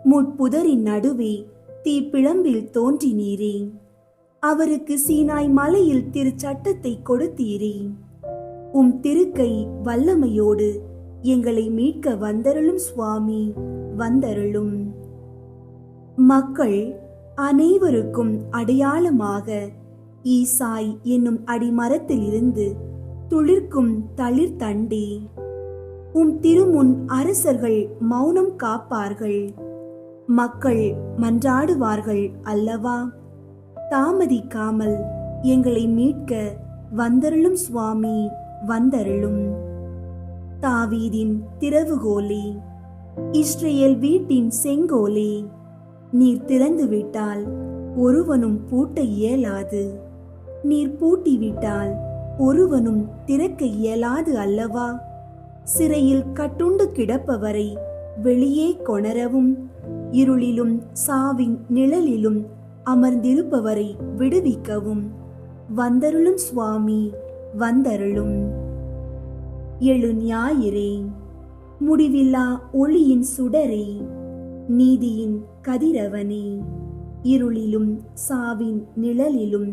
முட்புதரின் நடுவே தீப்பிழம்பில் தோன்றினீரே. அவருக்கு சீனாய் மலையில் திருச்சட்டத்தை கொடுத்தீரே. உம் திருக்கை வல்லமையோடு எங்களை மீட்க வந்தருளும் சுவாமி, வந்தருளும். மக்கள் அனைவருக்கும் அடையாளமாக ஈசாய் என்னும் அடிமரத்திலிருந்து துளிர்க்கும் தளிர் தண்டே, உம் திருமுன் அரசர்கள் மௌனம் காப்பார்கள், மக்கள் மன்றாடுவார்கள் அல்லவா? தாமதிக்காமல் எங்களை மீட்க வந்தருளும் சுவாமி, வந்தருளும். தாவீதின் திறவுகோலே, இஸ்ரேல் வீட்டின் செங்கோலே, நீர் திறந்து விட்டால் ஒருவனும் பூட்ட இயலாது, நீர் பூட்டிவிட்டால் ஒருவனும் திறக்க இயலாது அல்லவா? சிறையில் கட்டுண்டு கிடப்பவரை வெளியே கொணரவும், இருளிலும் சாவின் நிழலிலும் அமர்ந்திருப்பவரை விடுவிக்கவும் வந்தருளும் சுவாமி, வந்தருளும். எழு ஞாயிறே, முடிவில்லா ஒளியின் சுடரே, நீதியின் கதிரவனே, இருளிலும் சாவின் நிழலிலும்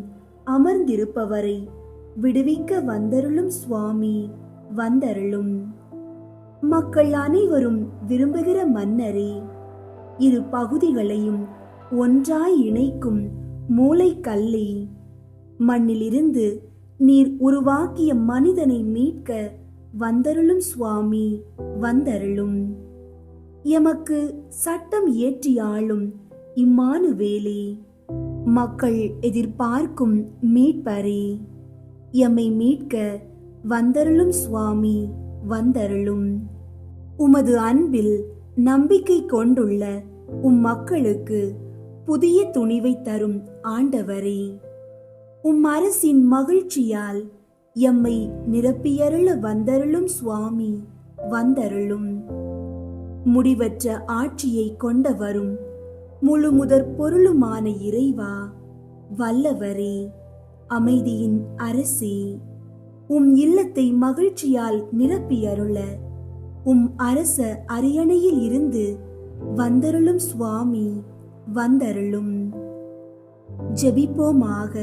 அமர்ந்திருப்பவரை விடுவிக்க வந்தருளும் சுவாமி, வந்தருளும். மக்கள் அனைவரும் விரும்புகிற மன்னரே, இரு பகுதிகளையும் ஒன்றாய் இணைக்கும் மூலைக்கல்லே, மண்ணிலிருந்து நீர் உருவாக்கிய மனிதனை மீட்க வந்தருளும் சுவாமி, வந்தருளும். எமக்கு சட்டம் இயற்றி ஆளும் இம்மானுவேலே, மக்கள் எதிர்பார்க்கும் மீட்பரே, எம்மை மீட்க வந்தருளும் சுவாமி, வந்தருளும். உமது அன்பில் நம்பிக்கை கொண்டுள்ள மக்களுக்கு புதிய துணிவை தரும் ஆண்டவரே, அரசின் மகிழ்ச்சியால் எம்மை நிரப்பியருள வந்தருளும் சுவாமி, வந்தருளும். முடிவற்ற ஆட்சியை கொண்டவரும் முழு முதற் பொருளுமான இறைவா, வல்லவரே, அமைதியின் அரசே, இல்லத்தை மகிழ்ச்சியால் நிரப்பியருள அரச அரியணையில் இருந்து வந்தருளும் சுவாமி, வந்தருளும். ஜெபிப்போமாக.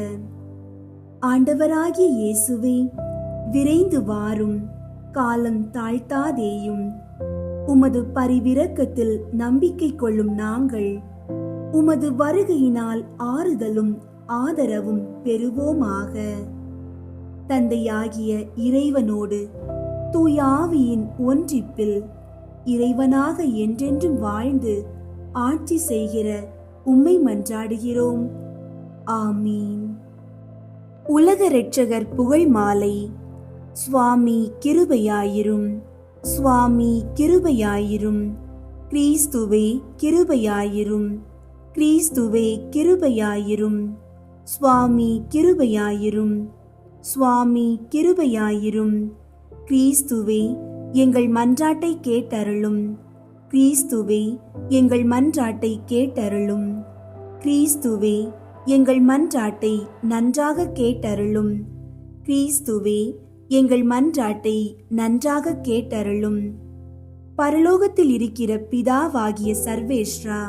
ஆண்டவராகிய இயேசுவே, விரைந்து வாரும், காலம் தாழ்த்தாதேயும். உமது பரிவிரக்கத்தில் நம்பிக்கை கொள்ளும் நாங்கள் உமது வருகையினால் ஆறுதலும் ஆதரவும் பெறுவோமாக. தந்தையாகிய இறைவனோடு தூய ஆவியின் ஒன்றிப்பில் இறைவனாக என்றென்றும் வாழ்ந்து ஆட்சி செய்கிற உம்மை மன்றாடுகிறோம். ஆமீன். உலக இரட்சகர் புகழ் மாலை. சுவாமி கிருபையாயிரும், சுவாமி கிருபையாயிரும், கிறிஸ்துவே கிருபையாயிரும், கிறிஸ்துவே கிருபையாயிரும், சுவாமி கிருபையாயிரும், சுவாமி கிருபையாயிரும். கிறிஸ்துவே எங்கள் மன்றாட்டை கேட்டருளும், கிறிஸ்துவே எங்கள் மன்றாட்டை கேட்டருளும், கிறிஸ்துவே எங்கள் மன்றாட்டை நன்றாக கேட்டருளும், கிறிஸ்துவே எங்கள் மன்றாட்டை நன்றாக கேட்டருளும். பரலோகத்தில் இருக்கிற பிதாவாகிய சர்வேஸ்வரா,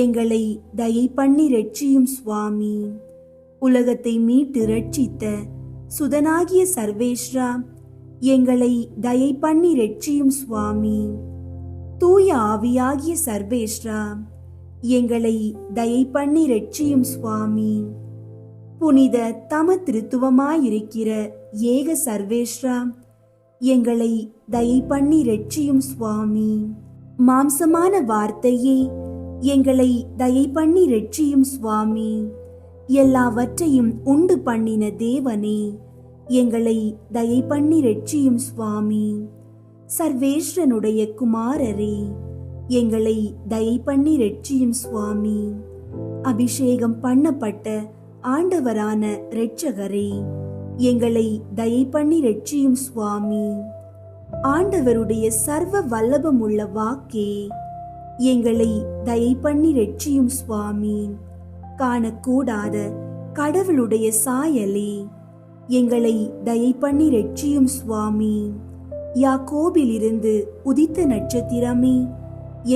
எங்களை தயை பண்ணி ரட்சியும் சுவாமி. உலகத்தை மீட்டு ரட்சித்த சுதனாகிய சர்வேஸ்வரா, எங்களை தயை பண்ணி ரட்சியும் சுவாமி. தூய ஆவியாகிய சர்வேஸ்வரா, எங்களை தயை பண்ணி ரட்சியும் சுவாமி. புனித தம திருத்துவமாயிருக்கிற ஏக சர்வேஸ்வரா, எங்களை தயை பண்ணி ரட்சியும் சுவாமி. மாம்சமான வார்த்தையே, எங்களை தயை பண்ணி ரட்சியும் சுவாமி. எல்லாவற்றையும் உண்டு பண்ணின தேவனே, எங்களை தயை பண்ணி ரட்சியும் சுவாமி. சர்வேஸ்வரனுடைய குமாரரே, எங்களை தயை பண்ணி ரட்சியும் சுவாமி. அபிஷேகம் பண்ணப்பட்ட ஆண்டவரான இரட்சகரே, எங்களை தயை பண்ணி ரட்சியும் சுவாமி. ஆண்டவருடைய சர்வ வல்லபம் உள்ள வாக்கே, எங்களை தயை பண்ணி ரட்சியும் சுவாமி. காணக்கூடாத கடவுளுடைய சாயலே, எங்களை தயை பண்ணி ரட்சியும் சுவாமி. யாக்கோபிலிருந்து உதித்த நட்சத்திரமே,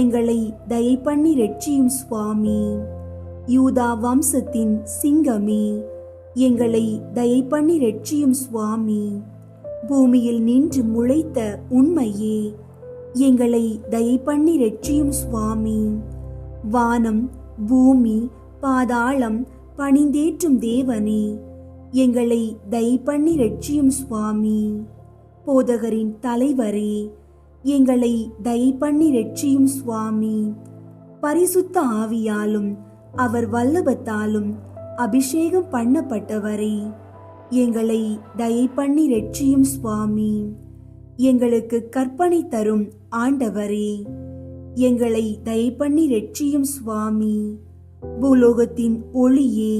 எங்களை தயை பண்ணி ரட்சியும் சுவாமி. யூதா வம்சத்தின் சிங்கமே, எங்களை தயை பண்ணி ரட்சியும் சுவாமி. பூமியில் நின்று முளைத்த உண்மையே, எங்களை தயை பண்ணி ரட்சியும் சுவாமி. வானம் பூமி பாதாளம் பணிந்தேற்றும் தேவனே, எங்களை தயை பண்ணி ரட்சியும் சுவாமி. போதகரின் தலைவரே, எங்களை தயை பண்ணி ரட்சியும் சுவாமி. பரிசுத்த ஆவியாலும் அவர் வல்லபத்தாலும் அபிஷேகம் பண்ணப்பட்டவரே, எங்களை தயை பண்ணி ரட்சியும் சுவாமி. எங்களுக்கு கற்பனை தரும் ஆண்டவரே, எங்களை தயை பண்ணி ரட்சியும் சுவாமி. பூலோகத்தின் ஒளியே,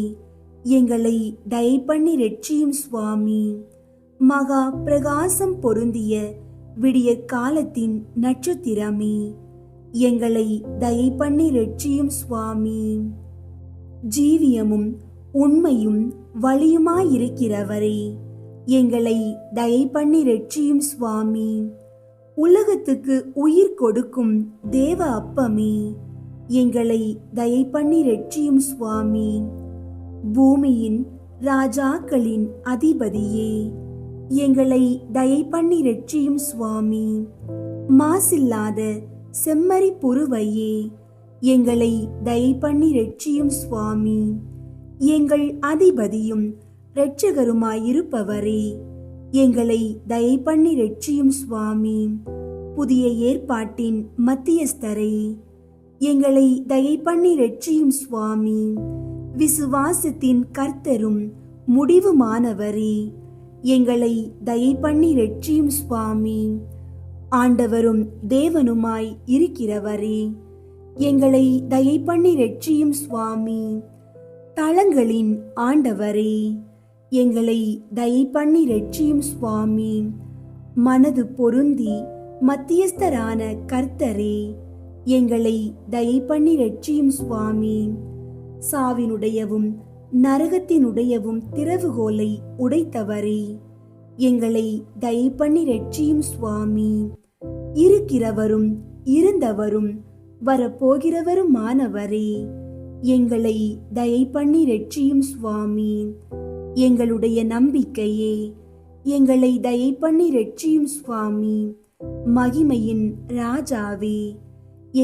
எங்களை தயை பண்ணி ரட்சியும் சுவாமி. மகா பிரகாசம் பொருந்திய விடிய காலத்தின் நட்சத்திரமே, எங்களை தயை பண்ணி ரட்சியும் சுவாமி. ஜீவியமும் உண்மையும் வழியுமாயிருக்கிறவரே, எங்களை தயை பண்ணி ரட்சியும் சுவாமி. உலகத்துக்கு உயிர் கொடுக்கும் தேவ அப்பமே, எங்களை தயை பண்ணி ரட்சியும் சுவாமி. பூமியின் ராஜாக்களின் அதிபதியே, எங்களை தயை பண்ணி ரட்சியும் சுவாமி. மாசில்லாத செம்மறி புருவையே, எங்களை தயை பண்ணி ரட்சியும் சுவாமி. எங்கள் அதிபதியும் இரட்சகருமாயிருப்பவரே, எங்களை தயை பண்ணி ரட்சியும் சுவாமி. புதிய ஏற்பாட்டின் மத்தியஸ்தரே, எங்களை தயை பண்ணி ரட்சியும் சுவாமி. விசுவாசத்தின் கர்த்தரும் முடிவுமானவரே, எங்களை தயை பண்ணி ரட்சியும் சுவாமி. ஆண்டவரும் தேவனுமாய் இருக்கிறவரே, எங்களை தயை பண்ணி ரட்சியும் சுவாமி. தலங்களின் ஆண்டவரே, எங்களை தயை பண்ணி ரட்சியும் சுவாமி. மனது பொருந்தி மத்தியஸ்தரான கர்த்தரே, எங்களை தயை பண்ணி ரட்சியும் சுவாமி. சாவினுடையவும் நரகத்தினுடையவும் திறவுகோலை உடைத்தவரே, எங்களை தயை பண்ணி ரட்சியும் சுவாமி. இருக்கிறவரும் இருந்தவரும் வரப்போகிறவருமானவரே, எங்களை தயை பண்ணி ரட்சியும் சுவாமி. எங்களுடைய நம்பிக்கையே, எங்களை தயை பண்ணி ரட்சியும் சுவாமி. மகிமையின் ராஜாவே,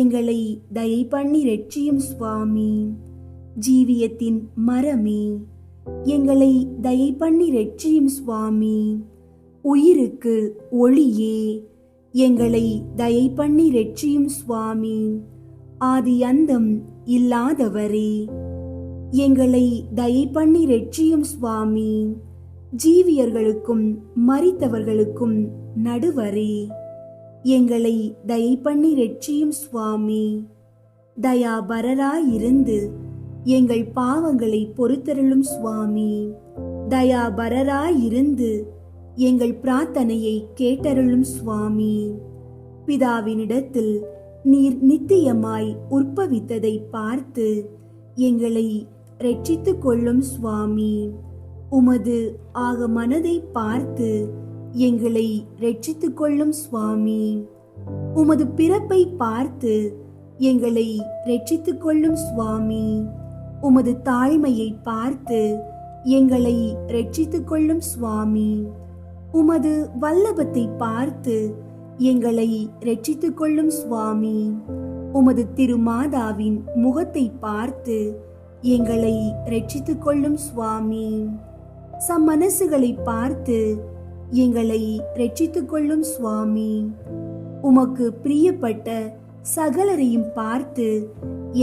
எங்களை தயை பண்ணி ரட்சியும் சுவாமி. ஜீவியத்தின் மரமே, எங்களை தயை பண்ணி ரட்சியும் சுவாமி. உயிருக்கு ஒளியே, எங்களை தயை பண்ணி ரட்சியும் சுவாமி. ஆதி அந்தம் இல்லாதவரே, எங்களை தயை பண்ணி ரட்சியும் சுவாமி. ஜீவியர்களுக்கும் மரித்தவர்களுக்கும் நடுவரே, எங்களை தயை பண்ணி ரட்சியும் சுவாமி. தயாபரராயிருந்து எங்கள் பாவங்களை பொறுத்தருளும் சுவாமி. தயாபரராயிருந்து எங்கள் பிரார்த்தனையை கேட்டருளும் சுவாமி. பிதாவினிடத்தில் நீர் நித்தியமாய் உற்பவித்ததை பார்த்து எங்களை ரட்சித்துக் கொள்ளும் சுவாமி. உமது ஆக மனதை பார்த்து எங்களை ரட்சித்துக் கொள்ளும் சுவாமி. உமது பிறப்பை பார்த்து எங்களை ரட்சித்துக் கொள்ளும் சுவாமி. உமது தாழ்மையை பார்த்து எங்களை ரட்சித்துக் கொள்ளும் சுவாமி. உமது வல்லபத்தை பார்த்து எங்களை ரட்சித்துக் கொள்ளும் சுவாமி. உமது திருமாதாவின் முகத்தை பார்த்து எங்களை ரட்சித்துக் கொள்ளும் சுவாமி. சம்மனசுகளை பார்த்து எங்களை ரட்சித்துக் கொள்ளும் சுவாமி. உமக்கு பிரியப்பட்ட சகலரையும் பார்த்து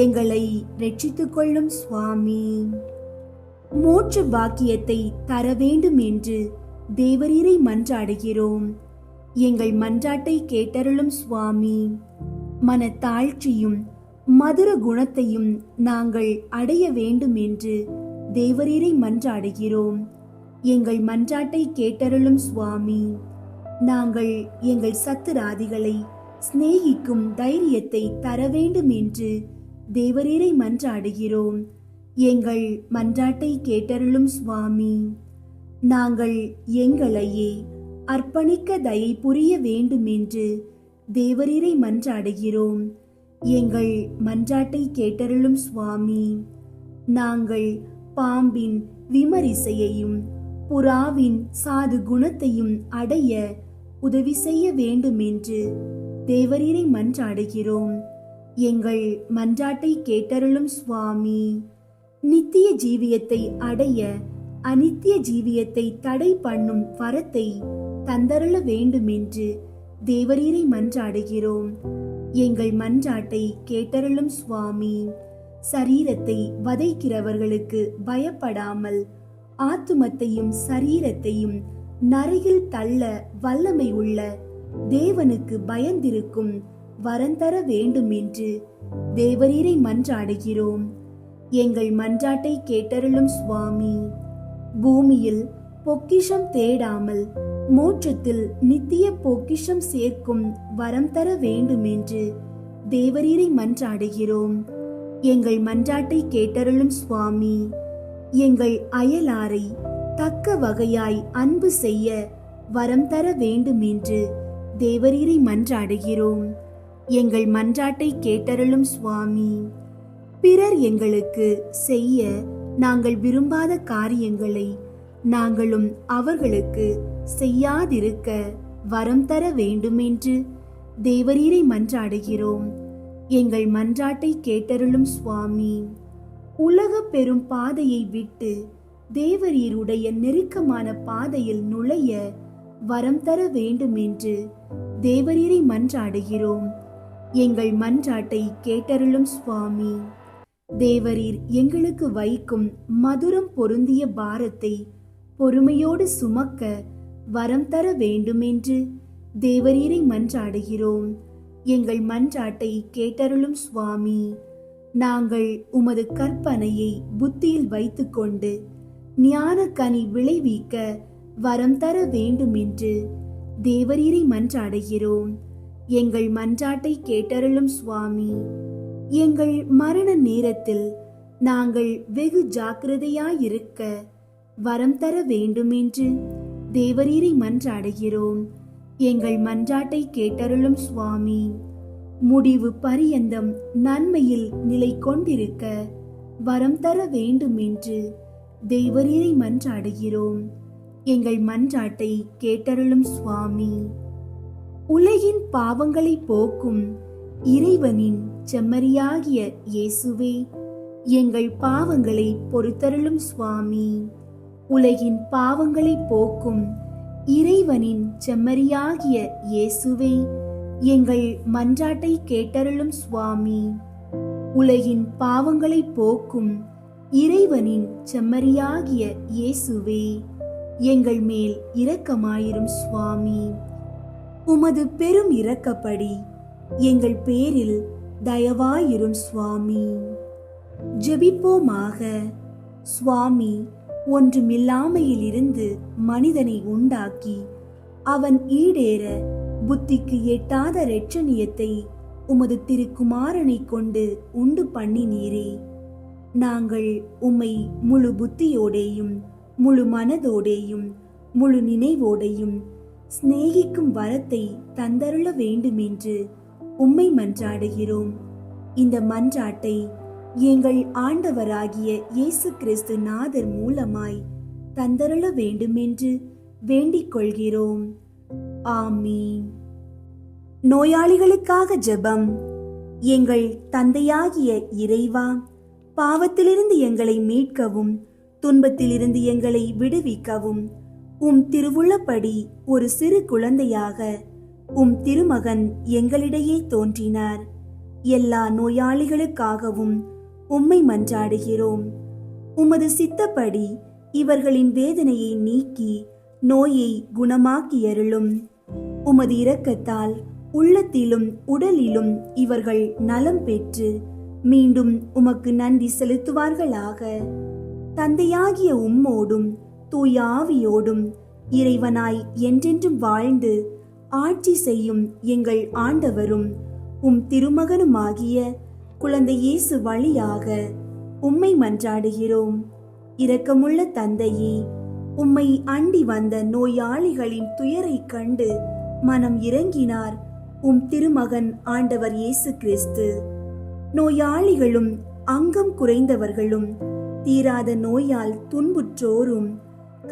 எங்களை ரட்சித்துக் கொள்ளும் சுவாமி. மோட்ச பாக்கியத்தை தர வேண்டும் என்று தேவரீரை மன்றாடுகிறோம். எங்கள் மன்றாட்டை கேட்டருளும் சுவாமி. மனத்தாழ்ச்சியும் மதுர குணத்தையும் நாங்கள் அடைய வேண்டும் என்று தேவரீரை மன்றாடுகிறோம். எங்கள் மன்றாட்டை கேட்டருளும் சுவாமி. நாங்கள் எங்கள் சத்துராதிகளை சிநேகிக்கும் தைரியத்தை தர வேண்டும் என்று தேவரீரை மன்றாடுகிறோம். எங்கள் மன்றாட்டை கேட்டருளும் சுவாமி. நாங்கள் எங்களையே அர்ப்பணிக்க தயை புரிய வேண்டும் என்று தேவரீரை மன்றாடுகிறோம். எங்கள் மன்றாட்டை கேட்டருளும் சுவாமி. நாங்கள் பாம்பின் விமரிசையையும் புறாவின் சாது குணத்தையும் அடைய உதவி செய்ய வேண்டும் என்று தேவரீரை மன்றாடுகிறோம். எங்கள் மன்றாட்டை கேட்டருளும் சுவாமி. நித்திய ஜீவியத்தை அடைய அநித்திய ஜீவியத்தை தடை பண்ணும் வரத்தை தந்தருள வேண்டும் என்று தேவரீரை மன்றாடுகிறோம். எங்கள் மன்றாட்டை கேட்டருளும் சுவாமி. சரீரத்தை வதைக்கிறவர்களுக்கு பயப்படாமல் ஆத்துமத்தையும் சரீரத்தையும் நரகில் தள்ள வல்லமை உள்ள தேவனுக்கு பயந்திருக்கும் வரந்தர வேண்டும் என்று தேவரீரை மன்றாடுகிறோம். எங்கள் மன்றாட்டை கேட்டருளும் சுவாமி. பூமியில் பொக்கிஷம் தேடாமல் மோட்சத்தில் நித்திய பொக்கிஷம் சேர்க்கும் வரம் தர வேண்டும் என்று தேவரீரை மன்றாடுகிறோம். எங்கள் மன்றாட்டை கேட்டருளும் சுவாமி. எங்கள் அயலாரை தக்க வகையாய் அன்பு செய்ய வரம் தர வேண்டும் என்று தேவரீரை மன்றாடுகிறோம். எங்கள் மன்றாட்டை கேட்டருளும் சுவாமி. பிறர் எங்களுக்கு செய்ய நாங்கள் விரும்பாத காரியங்களை நாங்களும் அவர்களுக்கு செய்யாதிருக்க வரம் தர வேண்டுமென்று தேவரீரை மன்றாடுகிறோம். எங்கள் மன்றாட்டை கேட்டருளும் சுவாமி. உலக பெரும் பாதையை விட்டு தேவரீருடைய நெருக்கமான பாதையில் நுழைய வரம் தர வேண்டும் என்று தேவரீரை மன்றாடுகிறோம். எங்கள் மன்றாட்டை கேட்டருளும் சுவாமி. தேவரீர் எங்களுக்கு வைக்கும் மதுரம் பொருந்திய பாரத்தை பொறுமையோடு சுமக்க வரம் தர வேண்டுமென்று தேவரீரை மன்றாடுகிறோம். எங்கள் மன்றாட்டை கேட்டருளும் சுவாமி. நாங்கள் உமது கற்பனையை புத்தியில் வைத்துக்கொண்டு ஞான கனி விளைவிக்க வரம் தர வேண்டும் என்று தேவரீரை மன்றாடுகிறோம். எங்கள் மன்றாட்டை கேட்டருளும் சுவாமி. எங்கள் மரண நேரத்தில் நாங்கள் வெகு ஜாக்கிரதையாயிருக்க வரம் தர வேண்டும் என்று தேவரீரை மன்றாடுகிறோம். எங்கள் மன்றாட்டை கேட்டருளும் சுவாமி. முடிவு பரியந்தம் நன்மையில் நிலை கொண்டிருக்க வரம் தர வேண்டும் என்று தேவரீரை மன்றாடுகிறோம். எங்கள் மன்றாட்டை கேட்டருளும் சுவாமி. உலகின் பாவங்களை போக்கும் இறைவனின் செம்மறியாகிய இயேசுவே, எங்கள் பாவங்களை பொறுத்தருளும் சுவாமி. உலகின் பாவங்களை போக்கும் இறைவனின் செம்மறியாகிய இயேசுவே, எங்கள் மன்றாட்டை கேட்டருளும் சுவாமி. உலகின் பாவங்களை போக்கும் இறைவனின் செம்மறியாகிய இயேசுவே, எங்கள் மேல் இரக்கமாயிரும் சுவாமி. உமது பெரும் இரக்கப்படி எங்கள் பேரில் தயவாயிரும் சுவாமி. ஜெபிப்போமாக. சுவாமி, ஒன்றுமில்லாமையிலிருந்து மனிதனை உண்டாக்கி அவன் ஈடேற புத்திக்கு எட்டாத இரட்சணியத்தை உமது திருக்குமாரனை கொண்டு உண்டு பண்ணினீரே. நாங்கள் உம்மை முழு புத்தியோடேயும் முழு மனதோடேயும் முழு நினைவோடையும் சிநேகிக்கும் வரத்தை தந்தருள வேண்டுமென்று உம்மை மன்றாடுகிறோம். இந்த மன்றாட்டை எங்கள் ஆண்டவராகிய இயேசு கிறிஸ்து நாதர் மூலமாய் தந்தருள வேண்டுமென்று வேண்டிக் கொள்கிறோம். ஆமீன். நோயாளிகளுக்காக ஜெபம். எங்கள் தந்தையாகிய இறைவா, பாவத்திலிருந்து எங்களை மீட்கவும் துன்பத்திலிருந்து எங்களை விடுவிக்கவும் உம் திருவுள்ளப்படி ஒரு சிறு குழந்தையாக உம் திருமகன் எங்களிடையே தோன்றினார். எல்லா நோயாளிகளுக்காகவும் உம்மை மன்றாடுகிறோம். உமது சித்தப்படி இவர்களின் வேதனையை நீக்கி நோயை குணமாக்கியருளும். உமது இரக்கத்தால் உள்ளத்திலும் உடலிலும் இவர்கள் நலம் பெற்று மீண்டும் உமக்கு நன்றி செலுத்துவார்களாக. தந்தையாகிய உம்மோடும் தூய ஆவியோடும் இறைவனாய் என்றென்றும் வாழ்ந்து ஆட்சி செய்யும் எங்கள் ஆண்டவரும் உம் திருமகனுமாகிய குழந்தை இயேசு வழியாக உம்மை மன்றாடுகிறோம். இரக்கமுள்ள தந்தையே, உம்மை அண்டி வந்த நோயாளிகளின் துயரை கண்டு மனம் இறங்கினார் உம் திருமகன் ஆண்டவர் இயேசு கிறிஸ்து. நோயாளிகளும் அங்கம் குறைந்தவர்களும் தீராத நோயால் துன்புற்றோரும்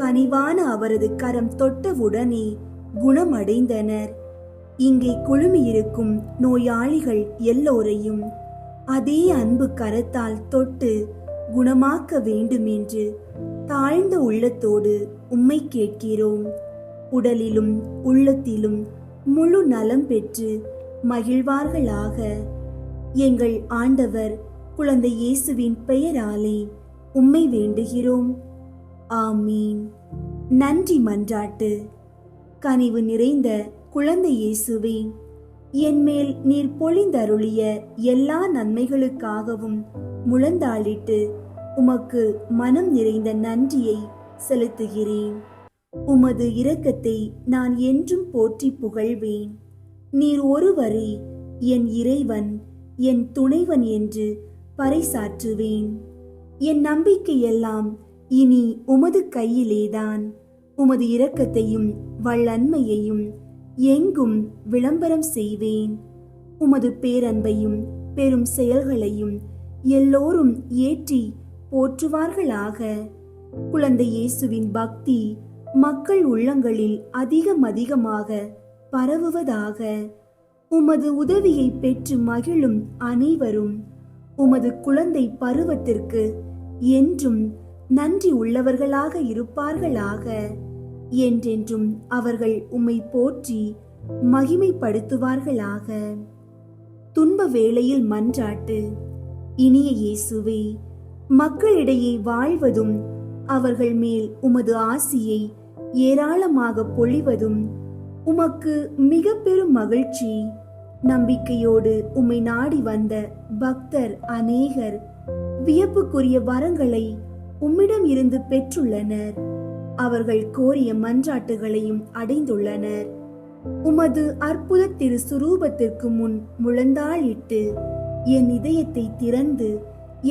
கனிவான அவரது கரம் தொட்டவுடனே குணமடைந்தனர். இங்கே குழுமியிருக்கும் நோயாளிகள் எல்லோரையும் அதே அன்பு கரத்தால் தொட்டு குணமாக்க வேண்டும் என்று தாழ்ந்த உள்ளத்தோடு உம்மை கேட்கிறோம். உடலிலும் உள்ளத்திலும் முழு நலம் பெற்று மகிழ்வார்களாக. எங்கள் ஆண்டவர் குழந்தை இயேசுவின் பெயராலே உம்மை வேண்டுகிறோம். ஆமீன். நன்றி மன்றாட்டு. கனிவு நிறைந்த குழந்தை இயேசுவே, என்மேல் நீர் பொழிந்தருளிய எல்லா நன்மைகளுக்காகவும் முழந்தாளிட்டு உமக்கு மனம் நிறைந்த நன்றியை செலுத்துகிறேன். உமது இரக்கத்தை நான் என்றும் போற்றி புகழ்வேன். நீர் ஒருவரே என் இறைவன், என் துணைவன் என்று பறைசாற்றுவேன். என் நம்பிக்கையெல்லாம் இனி உமது கையிலேதான். உமது இரக்கத்தையும் வல்லன்மையையும் எங்கும் விளம்பரம் செய்வேன். உமது பேரன்பையும் பெரும் செயல்களையும் எல்லோரும் ஏற்றி போற்றுவார்களாக. குழந்தை இயேசுவின் பக்தி மக்கள் உள்ளங்களில் அதிகமாக பரவுவதாக. உமது உதவியை பெற்று மகிழும் அனைவரும் உமது குழந்தை பருவத்திற்கு என்றும் நன்றி உள்ளவர்களாக இருப்பார்களாக. என்றென்றும் அவர்கள் உம்மை போற்றி மகிமைப்படுத்துவார்களாக. துன்ப வேளையில் மன்றாட்டு. இனிய இயேசுவே, மக்களிடையே வாழ்வதும் அவர்கள் மேல் உமது ஆசியை ஏராளமாக பொழிவதும் உமக்கு மிக பெரும் மகிழ்ச்சி. நம்பிக்கையோடு உம்மை நாடி வந்த பக்தர் அநேகர் வியப்புக்குரிய வரங்களை உம்மிடம் இருந்து பெற்றுள்ளனர். அவர்கள் கோரிய மன்றாட்டுகளையும் அடைந்துள்ளனர். உமது அற்புத திரு சுரூபத்திற்கு முன் முழந்தாளிட்டு என் இதயத்தை திறந்து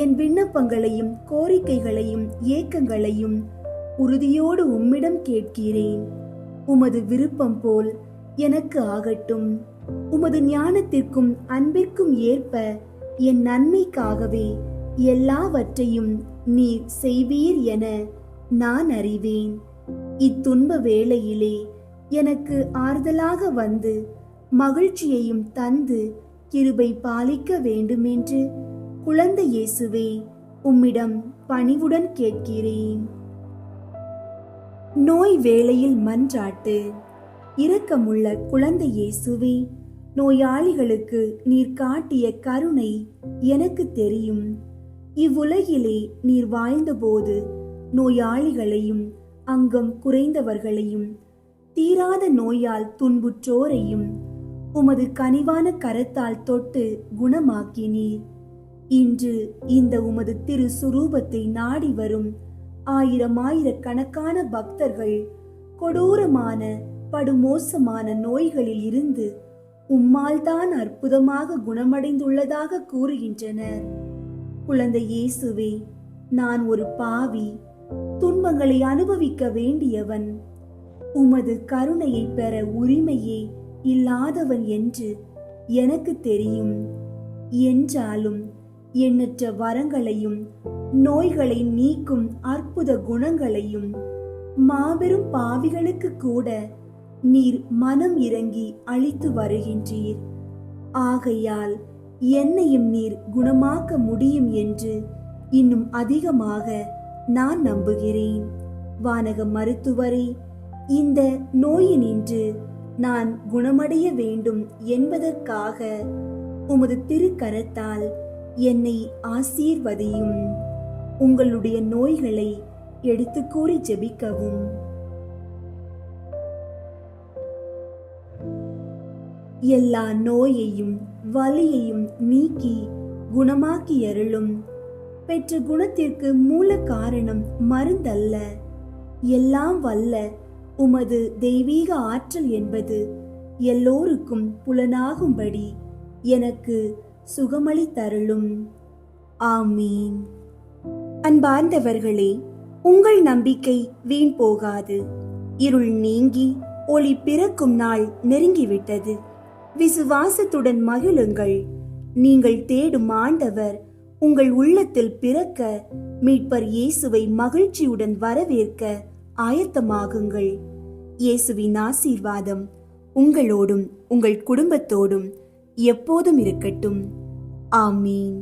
என் விண்ணப்பங்களையும் கோரிக்கைகளையும் ஏக்கங்களையும் உறுதியோடு உம்மிடம் கேட்கிறேன். உமது விருப்பம் போல் எனக்கு ஆகட்டும். உமது ஞானத்திற்கும் அன்பிற்கும் ஏற்ப என் நன்மைக்காகவே எல்லாவற்றையும் நீர் செய்வீர் என நான் அறிவேன். இத்துன்ப வேளையிலே எனக்கு ஆறுதலாக வந்து மகிழ்ச்சியையும் தந்து கிருபை பாலிக்க வேண்டுமென்று குழந்தை இயேசுவே உம்மிடம் பணிவுடன் கேட்கிறேன். நோய் வேளையில் மன்றாட்டு. இரக்கமுள்ள குழந்தை இயேசுவே, நோயாளிகளுக்கு நீர் காட்டிய கருணை எனக்கு தெரியும். இவ்வுலகிலே நீர் வாழ்ந்தபோது நோயாளிகளையும் அங்கம் குறைந்தவர்களையும் தீராத நோயால் துன்புற்றோரையும் உமது கனிவான கரத்தால் தொட்டு குணமாக்கினீர். இன்று இந்த உமது திரு சுரூபத்தை நாடி வரும் ஆயிரக்கணக்கான பக்தர்கள் கொடூரமான படுமோசமான நோய்களில் இருந்து உம்மால் தான் அற்புதமாக குணமடைந்துள்ளதாக கூறுகின்றனர். குழந்தை இயேசுவே, நான் ஒரு பாவி, துன்பங்களை அனுபவிக்க வேண்டியவன், உமது கருணையை பெற உரிமையே இல்லாதவன் என்று எனக்கு தெரியும். என்றாலும் எண்ணற்ற வரங்களையும் நோய்களை நீக்கும் அற்புத குணங்களையும் மாபெரும் பாவிகளுக்கு கூட நீர் மனம் இறங்கி அளித்து வருகின்றீர். ஆகையால் என்னையும் நீர் குணமாக்க முடியும் என்று இன்னும் அதிகமாக நான் நம்புகிறேன். வானக மருத்துவரே, இந்த நோயினின்று நான் குணமடைய வேண்டும் என்பதற்காக உமது திருக்கரத்தால் என்னை ஆசீர்வதியும். உங்களுடைய நோய்களை எடுத்து கூறி ஜெபிக்கவும். எல்லா நோயையும் வலியையும் நீக்கி குணமாக்கி அருளும். பெற்ற குணத்திற்கு மூல காரணம் மருந்தல்ல, எல்லாம் வல்ல உமது தெய்வீக ஆற்றல் என்பது எல்லோருக்கும் புலனாகும்படி எனக்கு சுகமளித்தருளும். ஆமீன். அன்பார்ந்தவர்களே, உங்கள் நம்பிக்கை வீண் போகாது. இருள் நீங்கி ஒளி பிறக்கும் நாள் நெருங்கிவிட்டது. விசுவாசத்துடன் மகிழுங்கள். நீங்கள் தேடும் ஆண்டவர் உங்கள் உள்ளத்தில் பிறக்க மீட்பர் இயேசுவை மகிழ்ச்சியுடன் வரவேற்க ஆயத்தமாகுங்கள். இயேசுவின் ஆசீர்வாதம் உங்களோடும் உங்கள் குடும்பத்தோடும் எப்போதும் இருக்கட்டும். ஆமீன்.